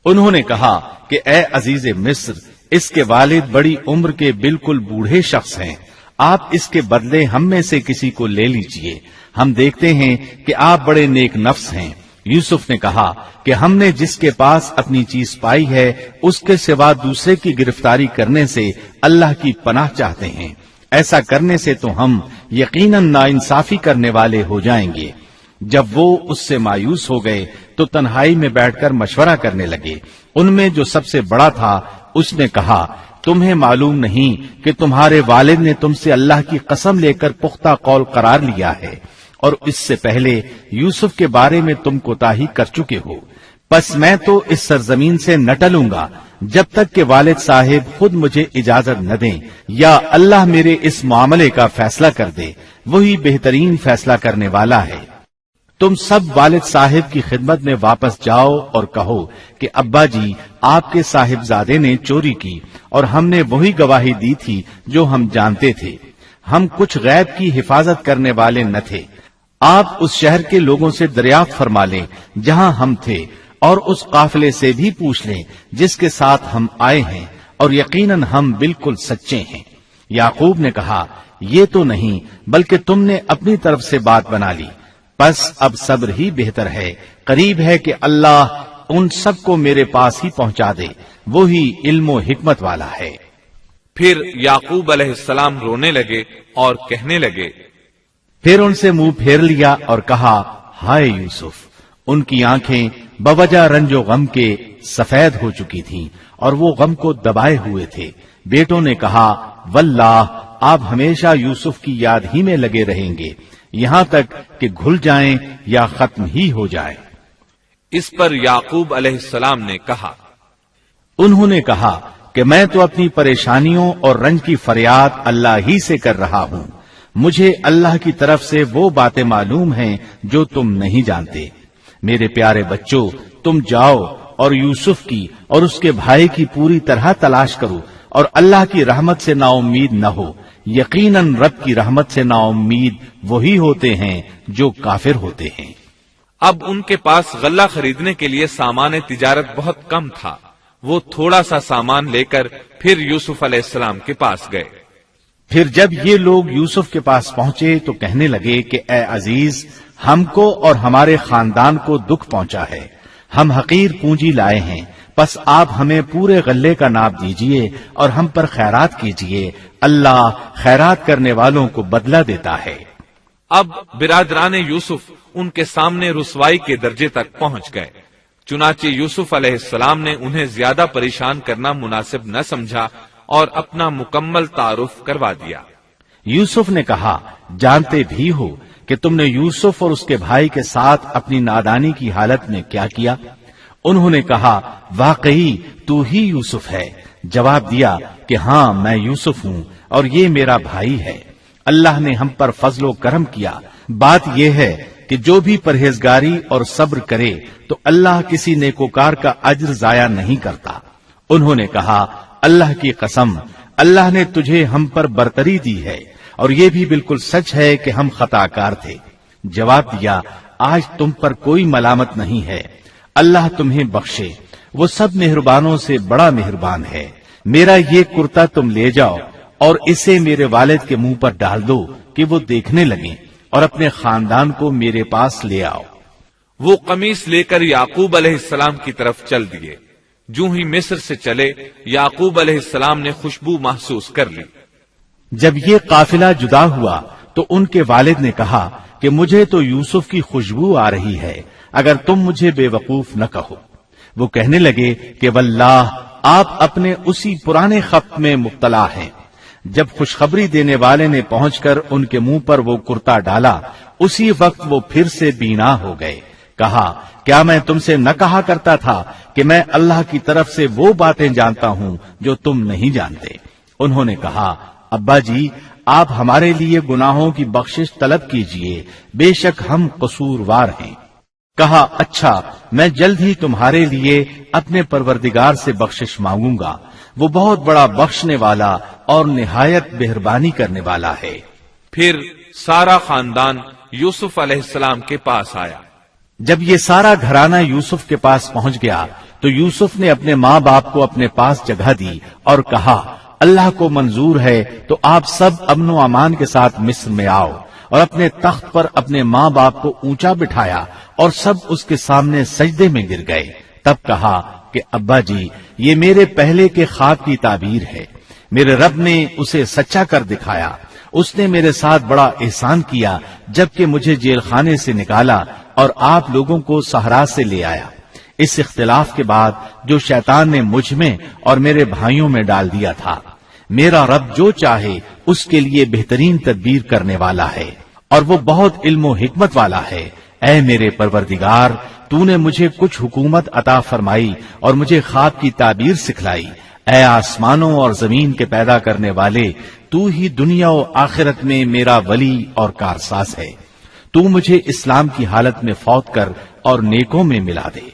انہوں نے کہا کہ اے عزیز مصر، اس کے والد بڑی عمر کے بالکل بوڑھے شخص ہیں، آپ اس کے بدلے ہم میں سے کسی کو لے لیجئے، ہم دیکھتے ہیں کہ آپ بڑے نیک نفس ہیں۔ یوسف نے کہا کہ ہم نے جس کے پاس اپنی چیز پائی ہے اس کے سوا دوسرے کی گرفتاری کرنے سے اللہ کی پناہ چاہتے ہیں، ایسا کرنے سے تو ہم یقیناً ناانصافی کرنے والے ہو جائیں گے۔ جب وہ اس سے مایوس ہو گئے تو تنہائی میں بیٹھ کر مشورہ کرنے لگے۔ ان میں جو سب سے بڑا تھا اس نے کہا، تمہیں معلوم نہیں کہ تمہارے والد نے تم سے اللہ کی قسم لے کر پختہ قول قرار لیا ہے اور اس سے پہلے یوسف کے بارے میں تم کوتاہی کر چکے ہو، پس میں تو اس سرزمین سے نہ ٹلوں گا جب تک کہ والد صاحب خود مجھے اجازت نہ دیں یا اللہ میرے اس معاملے کا فیصلہ کر دے، وہی بہترین فیصلہ کرنے والا ہے۔ تم سب والد صاحب کی خدمت میں واپس جاؤ اور کہو کہ ابا جی، آپ کے صاحبزادے نے چوری کی اور ہم نے وہی گواہی دی تھی جو ہم جانتے تھے، ہم کچھ غیب کی حفاظت کرنے والے نہ تھے۔ آپ اس شہر کے لوگوں سے دریافت فرما لیں جہاں ہم تھے اور اس قافلے سے بھی پوچھ لیں جس کے ساتھ ہم آئے ہیں، اور یقیناً ہم بالکل سچے ہیں۔ یعقوب نے کہا، یہ تو نہیں بلکہ تم نے اپنی طرف سے بات بنا لی، بس اب صبر ہی بہتر ہے، قریب ہے کہ اللہ ان سب کو میرے پاس ہی پہنچا دے، وہی علم و حکمت والا ہے۔ پھر یعقوب علیہ السلام رونے لگے اور کہنے لگے، پھر ان سے منہ پھیر لیا اور کہا، ہائے یوسف۔ ان کی آنکھیں بوجہ رنج و غم کے سفید ہو چکی تھیں اور وہ غم کو دبائے ہوئے تھے۔ بیٹوں نے کہا، واللہ آپ ہمیشہ یوسف کی یاد ہی میں لگے رہیں گے یہاں تک کہ گھل جائیں یا ختم ہی ہو جائے۔ اس پر یعقوب علیہ السلام نے کہا، انہوں نے کہا کہ میں تو اپنی پریشانیوں اور رنج کی فریاد اللہ ہی سے کر رہا ہوں، مجھے اللہ کی طرف سے وہ باتیں معلوم ہیں جو تم نہیں جانتے۔ میرے پیارے بچوں، تم جاؤ اور یوسف کی اور اس کے بھائی کی پوری طرح تلاش کرو اور اللہ کی رحمت سے نا امید نہ ہو، یقیناً رب کی رحمت سے نا امید وہی ہوتے ہیں جو کافر ہوتے ہیں۔ اب ان کے پاس غلہ خریدنے کے لیے سامان تجارت بہت کم تھا، وہ تھوڑا سا سامان لے کر پھر یوسف علیہ السلام کے پاس گئے۔ پھر جب یہ لوگ یوسف کے پاس پہنچے تو کہنے لگے کہ اے عزیز، ہم کو اور ہمارے خاندان کو دکھ پہنچا ہے، ہم حقیر پونجی لائے ہیں، پس آپ ہمیں پورے غلے کا ناپ دیجئے اور ہم پر خیرات کیجئے، اللہ خیرات کرنے والوں کو بدلہ دیتا ہے۔ اب برادران یوسف ان کے سامنے رسوائی کے درجے تک پہنچ گئے، چنانچہ یوسف علیہ السلام نے انہیں زیادہ پریشان کرنا مناسب نہ سمجھا اور اپنا مکمل تعارف کروا دیا۔ یوسف نے کہا، جانتے بھی ہو کہ تم نے یوسف اور اس کے بھائی کے ساتھ اپنی نادانی کی حالت میں کیا کیا؟ انہوں نے کہا، واقعی تو ہی یوسف ہے۔ جواب دیا کہ ہاں، میں یوسف ہوں اور یہ میرا بھائی ہے۔ اللہ نے ہم پر فضل و کرم کیا۔ بات یہ ہے کہ جو بھی پرہیزگاری اور صبر کرے تو اللہ کسی نیکوکار کا اجر ضائع نہیں کرتا۔ انہوں نے کہا، اللہ کی قسم، اللہ نے تجھے ہم پر برتری دی ہے اور یہ بھی بالکل سچ ہے کہ ہم خطا کار تھے۔ جواب دیا، آج تم پر کوئی ملامت نہیں ہے، اللہ تمہیں بخشے، وہ سب مہربانوں سے بڑا مہربان ہے۔ میرا یہ کرتا تم لے جاؤ اور اسے میرے والد کے منہ پر ڈال دو کہ وہ دیکھنے لگیں اور اپنے خاندان کو میرے پاس لے آؤ۔ وہ قمیص لے کر یعقوب علیہ السلام کی طرف چل دیے۔ جو ہی مصر سے چلے، یعقوب علیہ السلام نے خوشبو محسوس کر لی۔ جب یہ قافلہ جدا ہوا تو ان کے والد نے کہا کہ مجھے تو یوسف کی خوشبو آ رہی ہے، اگر تم مجھے بے وقوف نہ کہو۔ وہ کہنے لگے کہ واللہ آپ اپنے اسی پرانے خط میں مبتلا ہیں۔ جب خوشخبری دینے والے نے پہنچ کر ان کے منہ پر وہ کرتا ڈالا، اسی وقت وہ پھر سے بینا ہو گئے۔ کہا کیا میں تم سے نہ کہا کرتا تھا کہ میں اللہ کی طرف سے وہ باتیں جانتا ہوں جو تم نہیں جانتے؟ انہوں نے کہا ابا جی آپ ہمارے لیے گناہوں کی بخشش طلب کیجئے، بے شک ہم قصوروار ہیں۔ کہا اچھا میں جلد ہی تمہارے لیے اپنے پروردگار سے بخشش مانگوں گا، وہ بہت بڑا بخشنے والا اور نہایت مہربانی کرنے والا ہے۔ پھر سارا خاندان یوسف علیہ السلام کے پاس آیا۔ جب یہ سارا گھرانہ یوسف کے پاس پہنچ گیا تو یوسف نے اپنے ماں باپ کو اپنے پاس جگہ دی اور کہا اللہ کو منظور ہے تو آپ سب امن و امان کے ساتھ مصر میں آؤ، اور اپنے تخت پر اپنے ماں باپ کو اونچا بٹھایا اور سب اس کے سامنے سجدے میں گر گئے۔ تب کہا کہ ابا جی یہ میرے پہلے کے خواب کی تعبیر ہے، میرے رب نے اسے سچا کر دکھایا، اس نے میرے ساتھ بڑا احسان کیا جبکہ مجھے جیل خانے سے نکالا اور آپ لوگوں کو صحرا سے لے آیا۔ اس اختلاف کے بعد جو شیطان نے مجھ میں اور میرے بھائیوں میں ڈال دیا تھا، میرا رب جو چاہے اس کے لیے بہترین تدبیر کرنے والا ہے، اور وہ بہت علم و حکمت والا ہے۔ اے میرے پروردگار تو نے مجھے کچھ حکومت عطا فرمائی اور مجھے خواب کی تعبیر سکھلائی۔ اے آسمانوں اور زمین کے پیدا کرنے والے، تو ہی دنیا و آخرت میں میرا ولی اور کارساز ہے۔ تو مجھے اسلام کی حالت میں فوت کر اور نیکوں میں ملا دے۔